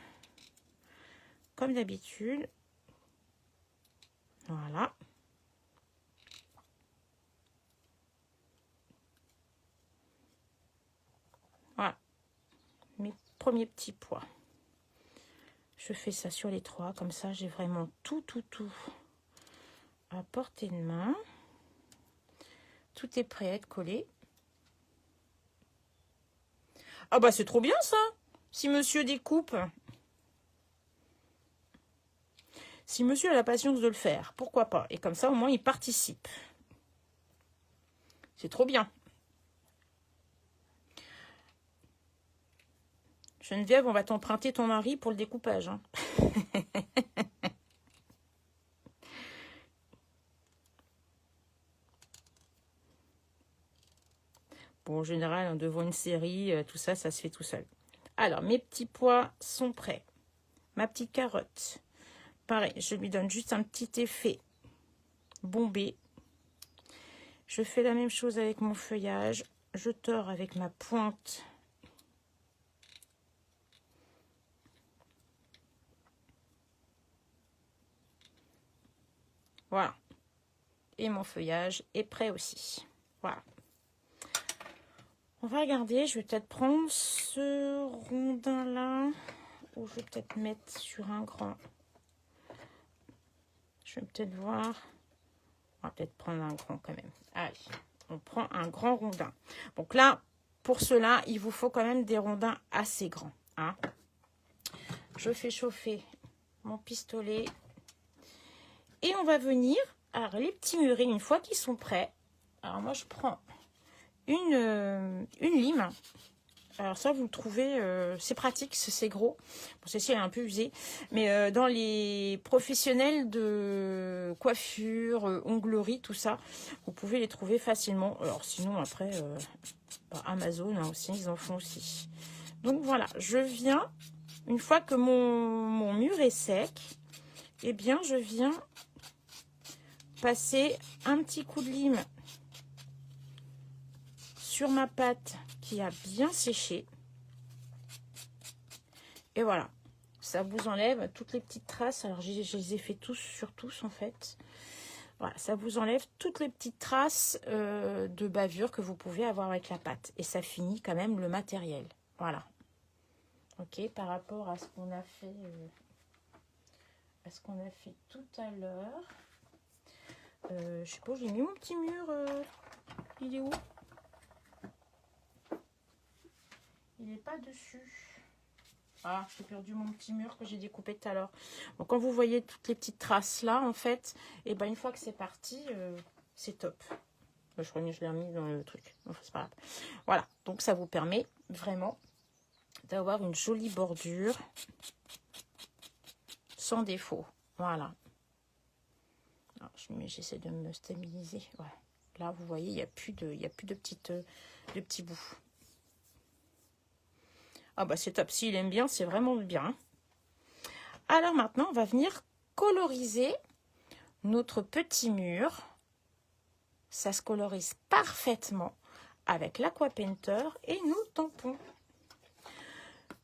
Comme d'habitude. Voilà. Voilà. Mes premiers petits pois. Je fais ça sur les trois. Comme ça, j'ai vraiment tout à portée de main. Tout est prêt à être collé. Ah bah c'est trop bien ça. Si monsieur découpe. Si monsieur a la patience de le faire, pourquoi pas. Et comme ça, au moins, il participe. C'est trop bien. Geneviève, on va t'emprunter ton mari pour le découpage. Hein. Bon, en général, devant une série, tout ça, ça se fait tout seul. Alors, mes petits pois sont prêts. Ma petite carotte. Pareil, je lui donne juste un petit effet bombé. Je fais la même chose avec mon feuillage. Je tords avec ma pointe. Voilà. Et mon feuillage est prêt aussi. Voilà. On va regarder. Je vais peut-être prendre ce rondin-là. Ou je vais peut-être mettre sur un grand. Je vais peut-être voir. On va peut-être prendre un grand quand même. Allez, on prend un grand rondin. Donc là, pour cela, il vous faut quand même des rondins assez grands, hein. Je fais chauffer mon pistolet. Et on va venir, alors les petits murets, une fois qu'ils sont prêts, alors moi je prends une lime. Alors ça, vous le trouvez, c'est pratique, c'est gros. Bon, celle-ci, elle est un peu usée. Mais dans les professionnels de coiffure, onglerie, tout ça, vous pouvez les trouver facilement. Alors sinon, après, par Amazon, hein, aussi, ils en font aussi. Donc voilà, je viens, une fois que mon mur est sec, eh bien, je viens passer un petit coup de lime sur ma pâte qui a bien séché. Et voilà, ça vous enlève toutes les petites traces. Alors, je les ai fait tous sur tous, en fait. Voilà, ça vous enlève toutes les petites traces de bavure que vous pouvez avoir avec la pâte. Et ça finit quand même le matériel. Voilà. Ok, par rapport à ce qu'on a fait, tout à l'heure. Je sais pas, j'ai mis mon petit mur. Il est où? Il n'est pas dessus. Ah, j'ai perdu mon petit mur que j'ai découpé tout à l'heure. Donc, quand vous voyez toutes les petites traces là, en fait, et ben une fois que c'est parti, c'est top. Je crois que je l'ai remis dans le truc. Enfin, c'est pas grave. Voilà. Donc, ça vous permet vraiment d'avoir une jolie bordure sans défaut. Voilà. J'essaie de me stabiliser. Ouais. Là, vous voyez, il n'y a plus de petits bouts. Ah bah c'est top. S'il aime bien, c'est vraiment bien. Alors maintenant, on va venir coloriser notre petit mur. Ça se colorise parfaitement avec l'Aqua Painter et nos tampons.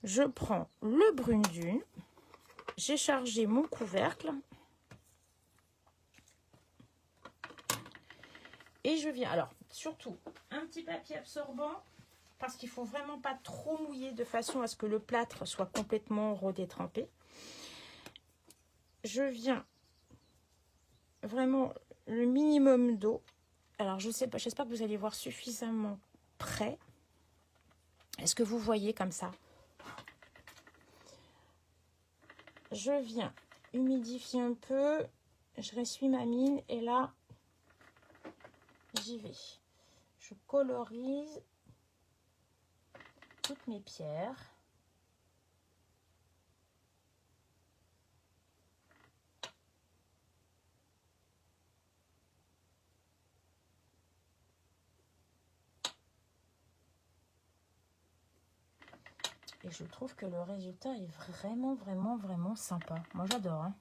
Je prends le brune dune. J'ai chargé mon couvercle. Et je viens, alors surtout, un petit papier absorbant parce qu'il ne faut vraiment pas trop mouiller de façon à ce que le plâtre soit complètement redétrempé. Je viens vraiment le minimum d'eau. Alors je sais pas, j'espère que vous allez voir suffisamment près. Est-ce que vous voyez comme ça? Je viens humidifier un peu, je ressuie ma mine et là, j'y vais. Je colorise toutes mes pierres. Et je trouve que le résultat est vraiment, vraiment, vraiment sympa. Moi, j'adore, hein.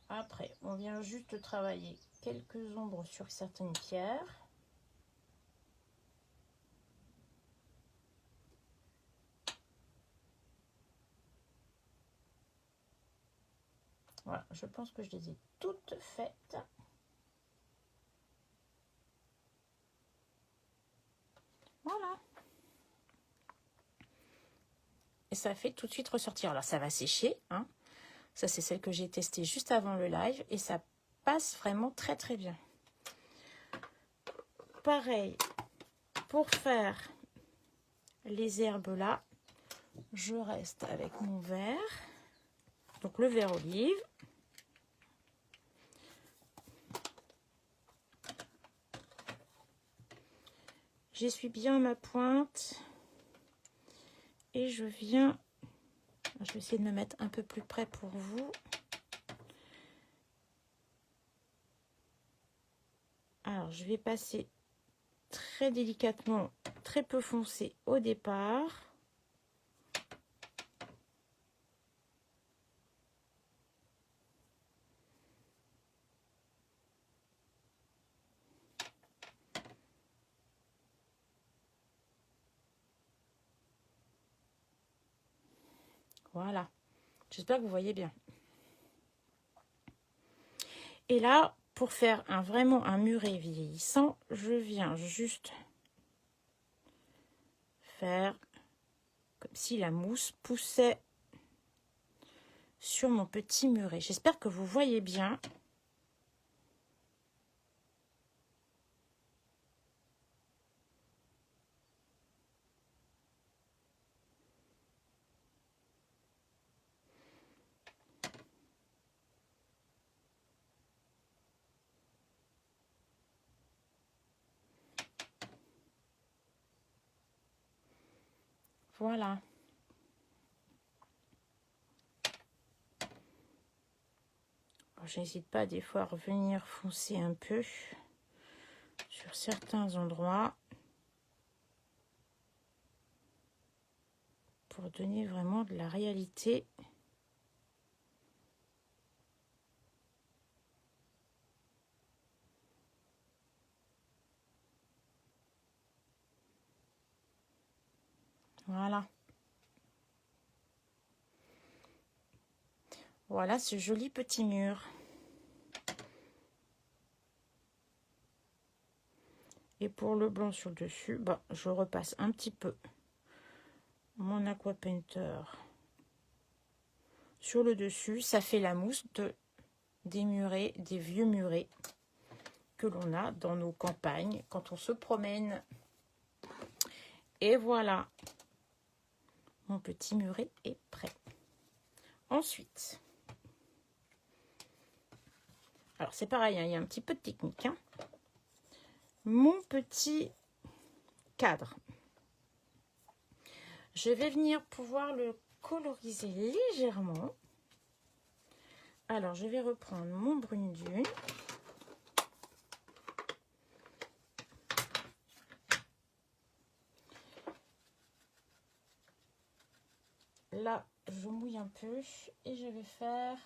Après, on vient juste travailler quelques ombres sur certaines pierres. Voilà, je pense que je les ai toutes faites. Voilà. Et ça fait tout de suite ressortir. Alors, ça va sécher, hein. Ça, c'est celle que j'ai testée juste avant le live. Et ça passe vraiment très, très bien. Pareil, pour faire les herbes là, je reste avec mon verre. Donc, le verre olive. J'essuie bien ma pointe. Et je viens... Je vais essayer de me mettre un peu plus près pour vous. Alors, je vais passer très délicatement, très peu foncé au départ. Voilà. J'espère que vous voyez bien. Et là, pour faire vraiment un muret vieillissant, je viens juste faire comme si la mousse poussait sur mon petit muret. J'espère que vous voyez bien. Voilà. Je n'hésite pas des fois à revenir foncer un peu sur certains endroits pour donner vraiment de la réalité. Voilà. Voilà ce joli petit mur. Et pour le blanc sur le dessus, bah, je repasse un petit peu mon aqua painter sur le dessus. Ça fait la mousse des murets, des vieux murets que l'on a dans nos campagnes quand on se promène. Et voilà, mon petit muret est prêt. Ensuite, alors c'est pareil, hein, il y a un petit peu de technique. Hein. Mon petit cadre. Je vais venir pouvoir le coloriser légèrement. Alors, je vais reprendre mon brune dune. Là, je mouille un peu et je vais faire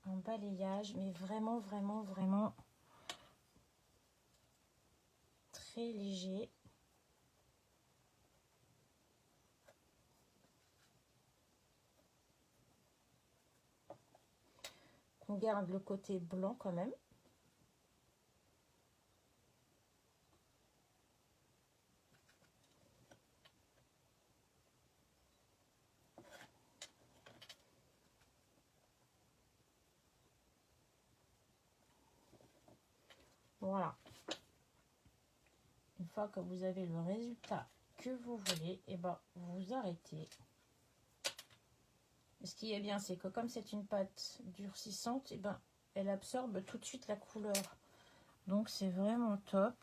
un balayage, mais vraiment, vraiment, vraiment très léger. On garde le côté blanc quand même. Voilà. Une fois que vous avez le résultat que vous voulez, et ben vous arrêtez. Ce qui est bien, c'est que comme c'est une pâte durcissante, et ben elle absorbe tout de suite la couleur. Donc c'est vraiment top.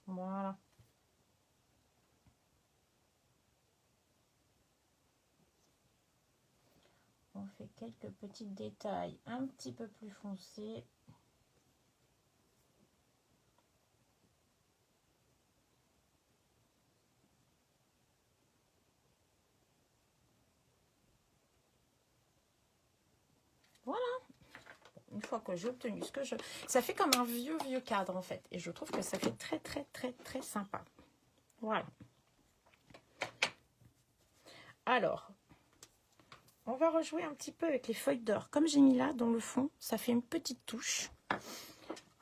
Voilà. On fait quelques petits détails un petit peu plus foncés. Voilà. Une fois que j'ai obtenu ce que je... Ça fait comme un vieux cadre en fait. Et je trouve que ça fait très très très très sympa. Voilà. Alors, on va rejouer un petit peu avec les feuilles d'or. Comme j'ai mis là dans le fond, ça fait une petite touche.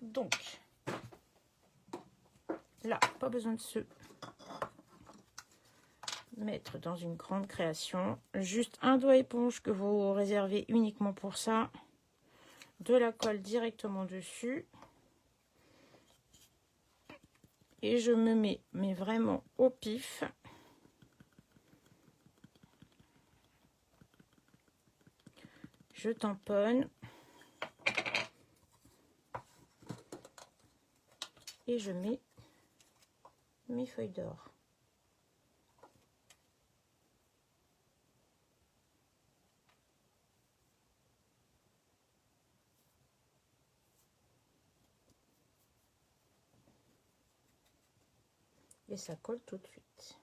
Donc, là, pas besoin de se mettre dans une grande création. Juste un doigt éponge que vous réservez uniquement pour ça. De la colle directement dessus. Et je me mets, mais vraiment au pif. Je tamponne. Et je mets mes feuilles d'or. Et ça colle tout de suite.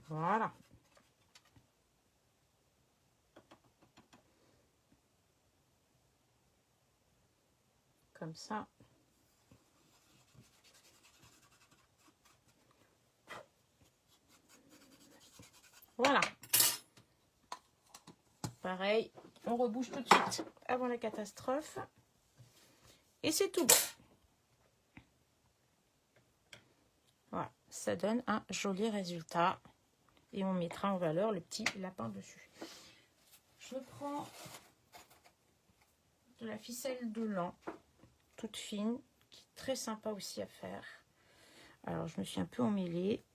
Voilà. Comme ça. Voilà. Pareil, on rebouche tout de suite avant la catastrophe. Et c'est tout bon. Voilà, ça donne un joli résultat. Et on mettra en valeur le petit lapin dessus. Je prends de la ficelle de lin, toute fine, qui est très sympa aussi à faire. Alors, je me suis un peu emmêlée.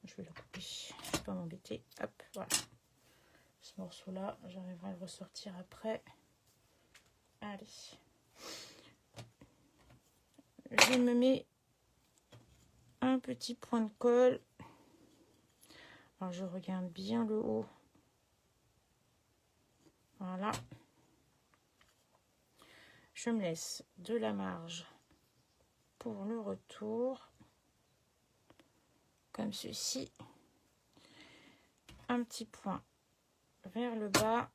Je vais le couper, je ne vais pas m'embêter. Hop, voilà. Ce morceau-là, j'arriverai à le ressortir après. Allez. Je me mets un petit point de colle. Alors, je regarde bien le haut. Voilà. Je me laisse de la marge pour le retour. Comme ceci. Un petit point vers le bas.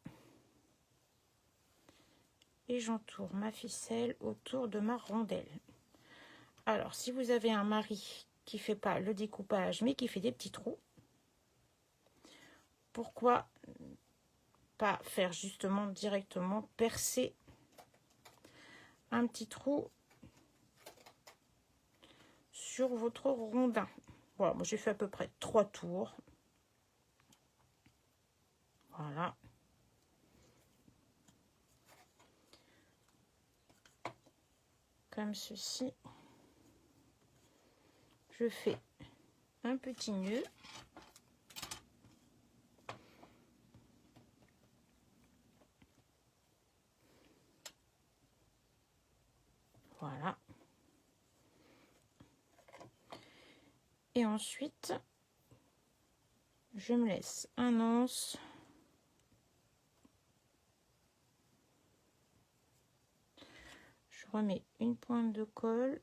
Et j'entoure ma ficelle autour de ma rondelle. Alors, si vous avez un mari qui ne fait pas le découpage, mais qui fait des petits trous, pourquoi pas faire justement directement percer un petit trou sur votre rondin. Voilà, moi j'ai fait à peu près 3 tours. Voilà. Comme ceci. Je fais un petit nœud. Voilà. Et ensuite, je me laisse un anse. Je remets une pointe de colle.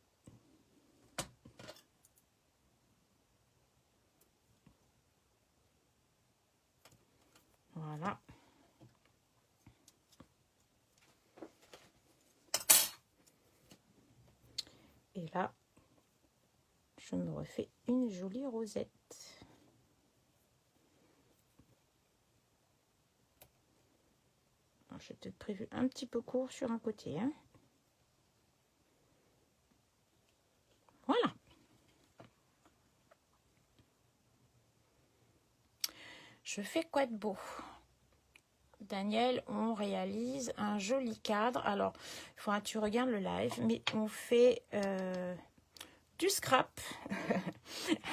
Voilà. Et là, je me refais une jolie rosette. J'ai peut-être prévu un petit peu court sur un côté. Hein. Voilà. Je fais quoi de beau? Daniel, on réalise un joli cadre. Alors, il faudra que tu regardes le live, mais on fait du scrap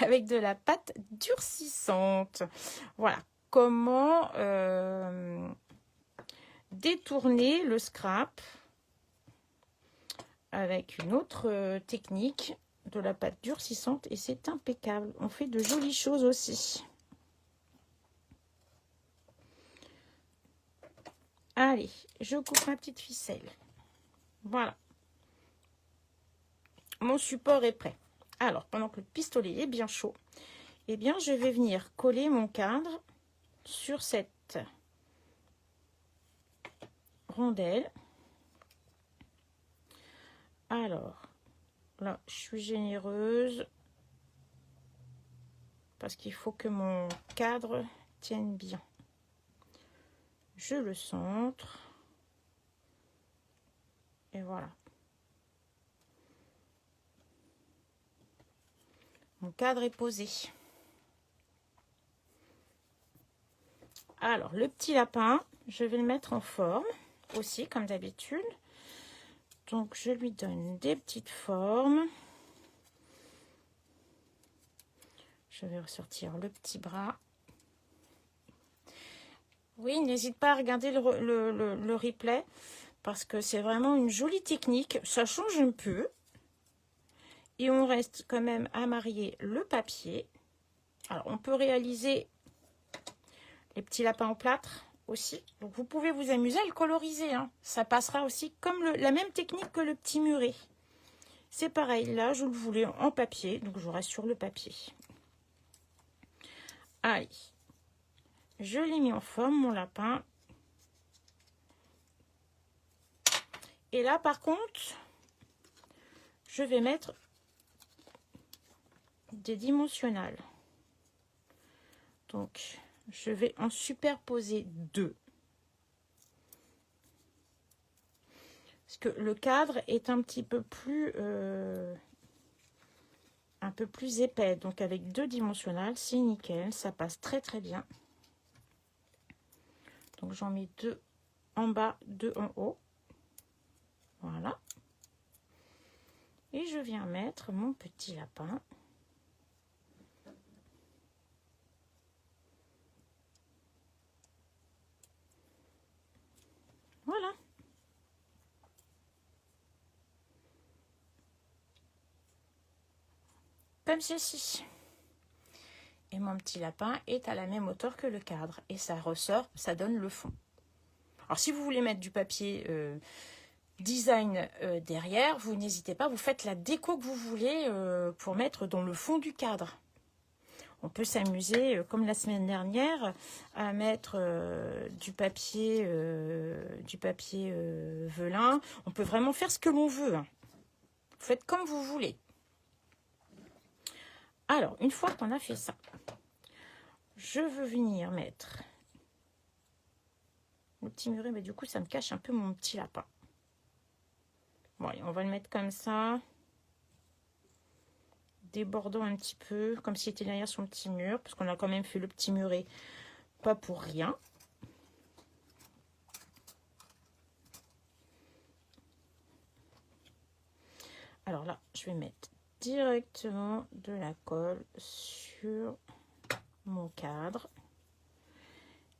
avec de la pâte durcissante. Voilà. Comment détourner le scrap avec une autre technique, de la pâte durcissante, et c'est impeccable. On fait de jolies choses aussi. Allez, je coupe ma petite ficelle. Voilà. Mon support est prêt. Alors, pendant que le pistolet est bien chaud, eh bien, je vais venir coller mon cadre sur cette rondelle. Alors, là, je suis généreuse parce qu'il faut que mon cadre tienne bien. Je le centre. Et voilà. Mon cadre est posé. Alors, le petit lapin, je vais le mettre en forme aussi, comme d'habitude. Donc, je lui donne des petites formes. Je vais ressortir le petit bras. Oui, n'hésite pas à regarder le replay parce que c'est vraiment une jolie technique. Ça change un peu. Et on reste quand même à marier le papier. Alors, on peut réaliser les petits lapins en plâtre aussi. Donc, vous pouvez vous amuser à le coloriser. Hein. Ça passera aussi comme la même technique que le petit muret. C'est pareil, là, je le voulais en papier, donc je reste sur le papier. Allez, je l'ai mis en forme, mon lapin. Et là, par contre, je vais mettre des dimensionnels. Donc, je vais en superposer 2. Parce que le cadre est un petit peu plus épais. Donc, avec 2 dimensionnels, c'est nickel. Ça passe très très bien. Donc, j'en mets 2 en bas, 2 en haut. Voilà. Et je viens mettre mon petit lapin. Voilà. Comme ceci. Et mon petit lapin est à la même hauteur que le cadre. Et ça ressort, ça donne le fond. Alors, si vous voulez mettre du papier design derrière, vous n'hésitez pas, vous faites la déco que vous voulez pour mettre dans le fond du cadre. On peut s'amuser, comme la semaine dernière, à mettre du papier velin. On peut vraiment faire ce que l'on veut. Hein. Vous faites comme vous voulez. Alors, une fois qu'on a fait ça, je veux venir mettre le petit muret, mais du coup, ça me cache un peu mon petit lapin. Bon, allez, on va le mettre comme ça. Débordant un petit peu, comme s'il était derrière son petit mur, parce qu'on a quand même fait le petit muret, pas pour rien. Alors là, je vais mettre directement de la colle sur mon cadre.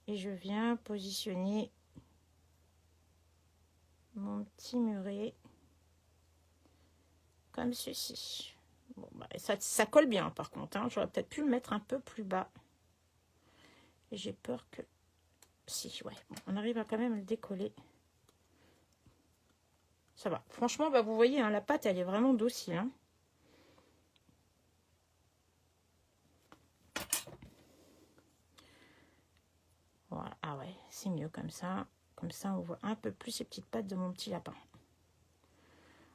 Et je viens positionner mon petit muret comme ceci. Bon, bah, ça colle bien par contre. Hein. J'aurais peut-être pu le mettre un peu plus bas. Et j'ai peur que... Si, ouais. Bon, on arrive à quand même le décoller. Ça va. Franchement, bah, vous voyez, hein, la pâte, elle est vraiment docile. Hein. Voilà. Ah ouais, c'est mieux comme ça. Comme ça, on voit un peu plus ces petites pattes de mon petit lapin.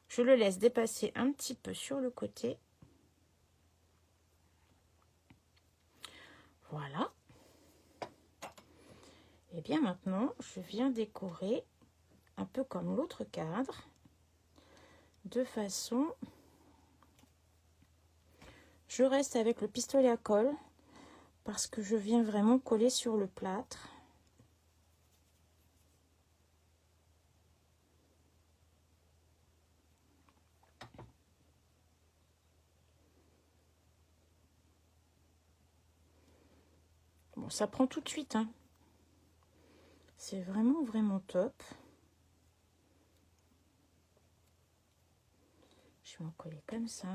Je le laisse dépasser un petit peu sur le côté. Voilà. Et bien maintenant, je viens décorer un peu comme l'autre cadre, de façon... Je reste avec le pistolet à colle parce que je viens vraiment coller sur le plâtre. Bon, ça prend tout de suite, hein. C'est vraiment, vraiment top. Je vais en coller comme ça.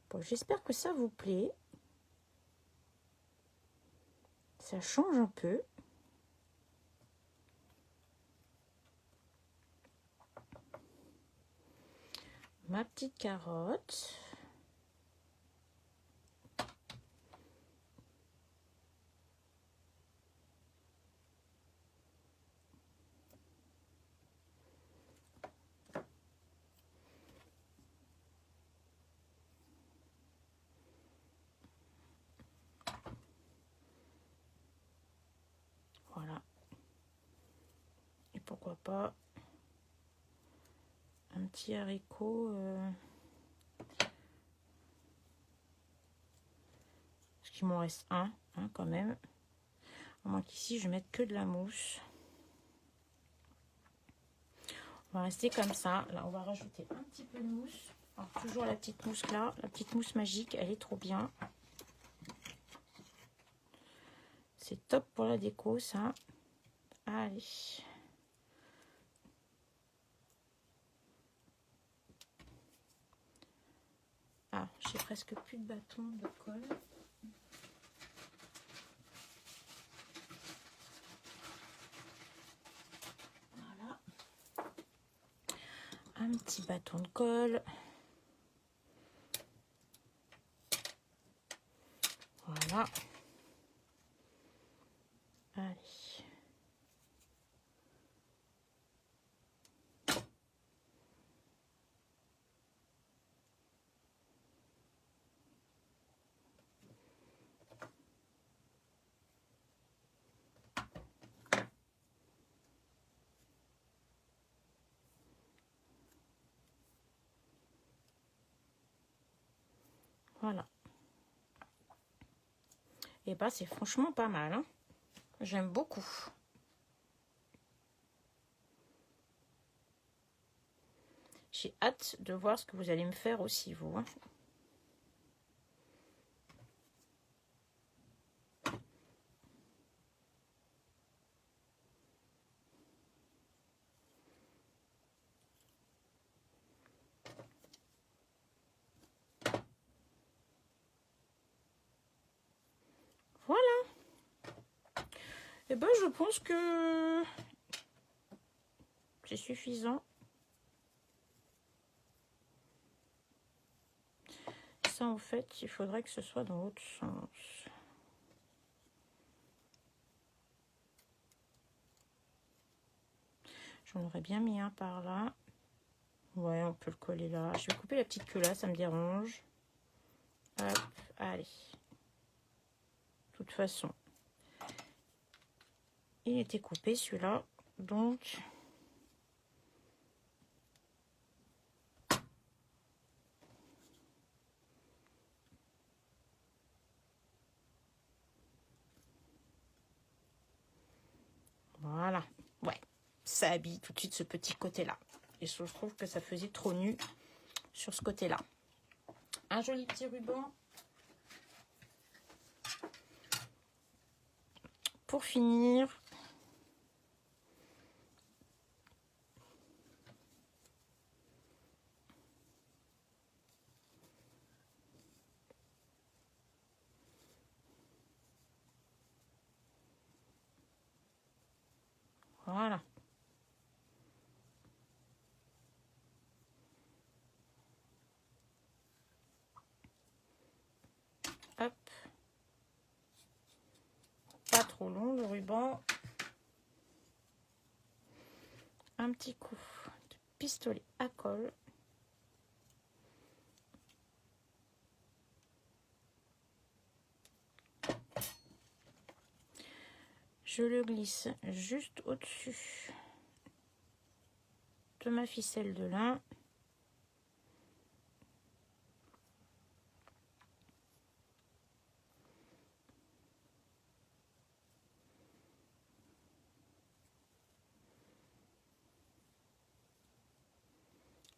Bon, j'espère que ça vous plaît. Ça change un peu. Ma petite carotte. Voilà. Et pourquoi pas un petit haricot. Parce qu'il m'en reste un, hein, quand même. À moins qu'ici, je mette que de la mousse. On va rester comme ça. Là, on va rajouter un petit peu de mousse. Alors, toujours la petite mousse là. La petite mousse magique, elle est trop bien. C'est top pour la déco, ça. Allez. Ah, j'ai presque plus de bâton de colle. Un petit bâton de colle. Voilà. Allez. Voilà. Et bah c'est franchement pas mal, hein. J'aime beaucoup. J'ai hâte de voir ce que vous allez me faire aussi, vous, hein. Voilà. Et ben je pense que c'est suffisant. Ça, en fait, il faudrait que ce soit dans l'autre sens. J'en aurais bien mis un par là. Ouais, on peut le coller là. Je vais couper la petite queue là, ça me dérange. Hop, allez. De toute façon, il était coupé celui-là. Donc, voilà. Ouais, ça habille tout de suite ce petit côté-là. Et je trouve que ça faisait trop nu sur ce côté-là. Un joli petit ruban. Pour finir, voilà. Hop. Pas trop long le ruban. Un petit coup de pistolet à colle. Je le glisse juste au-dessus de ma ficelle de lin.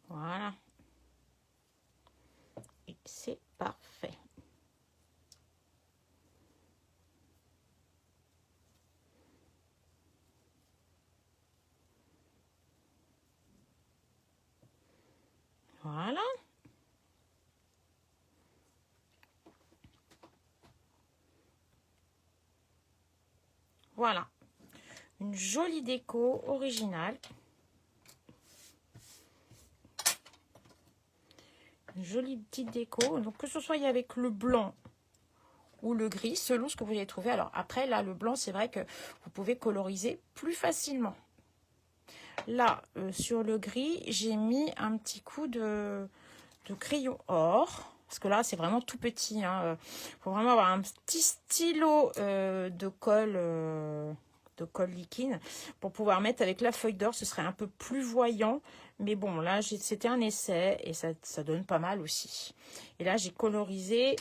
Voilà. Et c'est parfait. Voilà. Voilà. Une jolie déco originale. Une jolie petite déco. Donc que ce soit avec le blanc ou le gris, selon ce que vous allez trouver. Alors après, là, le blanc, c'est vrai que vous pouvez coloriser plus facilement. Là, sur le gris, j'ai mis un petit coup de crayon or. Parce que là, c'est vraiment tout petit. Il faut vraiment avoir un petit stylo de colle liquide pour pouvoir mettre avec la feuille d'or. Ce serait un peu plus voyant. Mais bon, là, c'était un essai et ça donne pas mal aussi. Et là, j'ai colorisé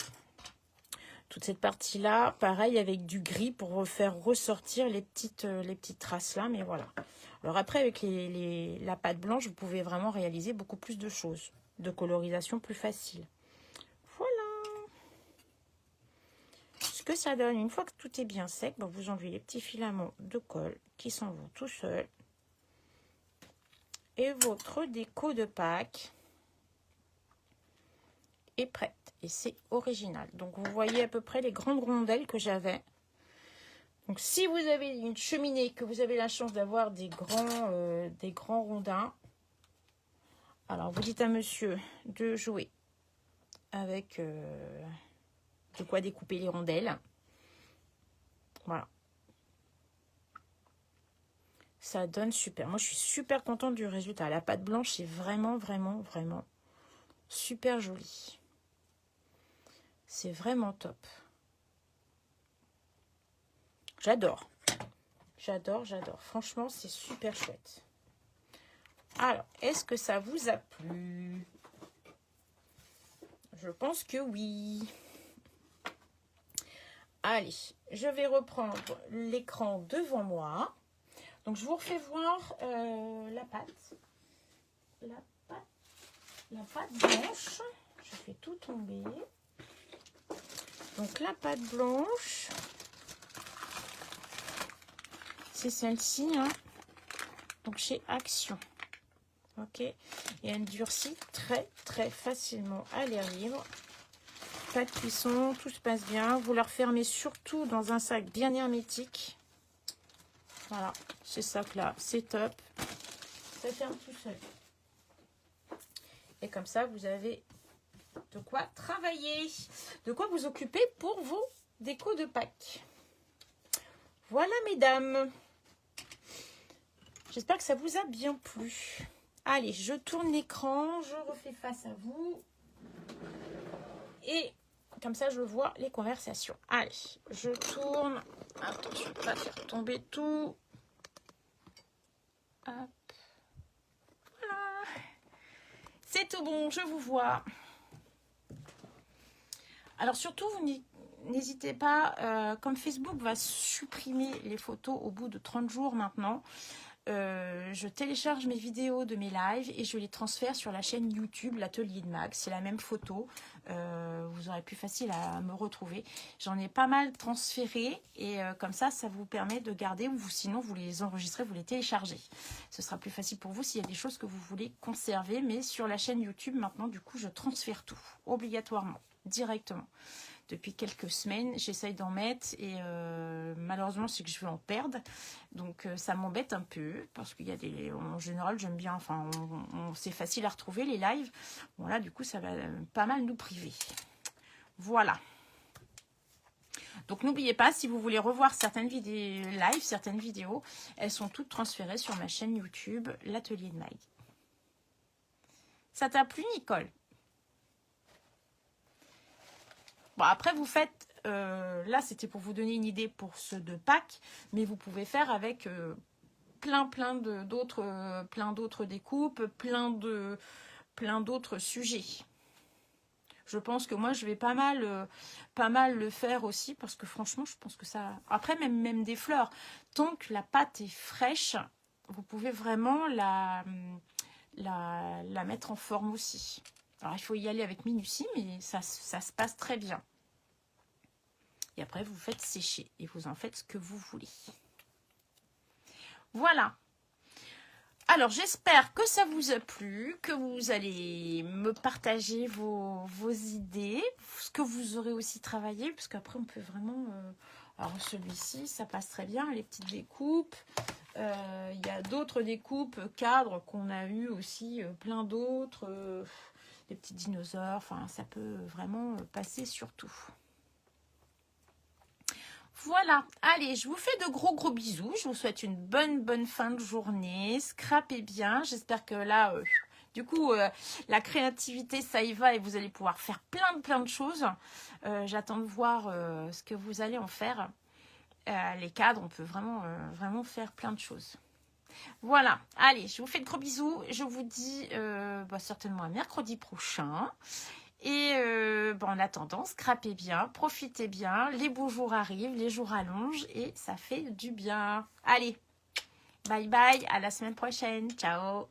toute cette partie-là, pareil, avec du gris pour faire ressortir les petites traces là. Mais voilà. Alors après, avec la pâte blanche, vous pouvez vraiment réaliser beaucoup plus de choses. De colorisation plus facile. Voilà ce que ça donne. Une fois que tout est bien sec, vous enlevez les petits filaments de colle qui s'en vont tout seuls. Et votre déco de Pâques est prête. Et c'est original. Donc vous voyez à peu près les grandes rondelles que j'avais. Donc si vous avez une cheminée, que vous avez la chance d'avoir des grands rondins, Alors, vous dites à monsieur de jouer avec de quoi découper les rondelles. Voilà. Ça donne super. Moi, je suis super contente du résultat. La pâte blanche est vraiment, vraiment, vraiment super jolie. C'est vraiment top. J'adore. J'adore, j'adore. Franchement, c'est super chouette. Alors, est-ce que ça vous a plu? Je pense que oui. Allez, je vais reprendre l'écran devant moi. Donc, je vous refais voir la pâte. La pâte blanche. Je fais tout tomber. Donc, la pâte blanche. C'est celle-ci. Hein. Donc, chez Action. Ok. Et elle durcit très, très facilement à l'air libre. Pas de cuisson, tout se passe bien. Vous la refermez surtout dans un sac bien hermétique. Voilà, ce sac-là, c'est top. Ça ferme tout seul. Et comme ça, vous avez de quoi travailler, de quoi vous occuper pour vos décos de Pâques. Voilà, mesdames. J'espère que ça vous a bien plu. Allez, je tourne l'écran, je refais face à vous. Et comme ça, je vois les conversations. Allez, je tourne. Attention, je ne vais pas faire tomber tout. Hop. Voilà. C'est tout bon, je vous vois. Alors surtout, vous n'hésitez pas, comme Facebook va supprimer les photos au bout de 30 jours maintenant, je télécharge mes vidéos de mes lives et je les transfère sur la chaîne YouTube, l'atelier de Mag. C'est la même photo, vous aurez plus facile à me retrouver. J'en ai pas mal transféré et comme ça vous permet de garder, ou sinon vous les enregistrez, vous les téléchargez. Ce sera plus facile pour vous s'il y a des choses que vous voulez conserver, mais sur la chaîne YouTube maintenant, du coup, je transfère tout, obligatoirement, directement. Depuis quelques semaines, j'essaye d'en mettre et malheureusement, c'est que je vais en perdre. Donc, ça m'embête un peu parce qu'il y a des... En général, j'aime bien... Enfin, c'est facile à retrouver, les lives. Bon, là, du coup, ça va pas mal nous priver. Voilà. Donc, n'oubliez pas, si vous voulez revoir certaines vidéos live, certaines vidéos, elles sont toutes transférées sur ma chaîne YouTube, l'Atelier de Mag. Ça t'a plu, Nicole? Bon, après, vous faites... là, c'était pour vous donner une idée pour ceux de Pâques, mais vous pouvez faire avec plein d'autres découpes, plein d'autres sujets. Je pense que moi, je vais pas mal le faire aussi, parce que franchement, je pense que ça... Après, même des fleurs, tant que la pâte est fraîche, vous pouvez vraiment la mettre en forme aussi. Alors, il faut y aller avec minutie, mais ça se passe très bien. Et après, vous faites sécher et vous en faites ce que vous voulez. Voilà. Alors, j'espère que ça vous a plu, que vous allez me partager vos idées, ce que vous aurez aussi travaillé, parce qu'après, on peut vraiment... Alors, celui-ci, ça passe très bien, les petites découpes. Il y a d'autres découpes cadres qu'on a eu aussi, plein d'autres. Des petits dinosaures, enfin, ça peut vraiment passer sur tout. Voilà, allez, je vous fais de gros bisous. Je vous souhaite une bonne fin de journée. Scrapez bien. J'espère que là, du coup, la créativité, ça y va et vous allez pouvoir faire plein de choses. J'attends de voir ce que vous allez en faire. Les cadres, on peut vraiment faire plein de choses. Voilà, allez, je vous fais de gros bisous. Je vous dis certainement à mercredi prochain. Et en attendant, scrapez bien, profitez bien. Les beaux jours arrivent, les jours allongent et ça fait du bien. Allez, bye bye, à la semaine prochaine. Ciao.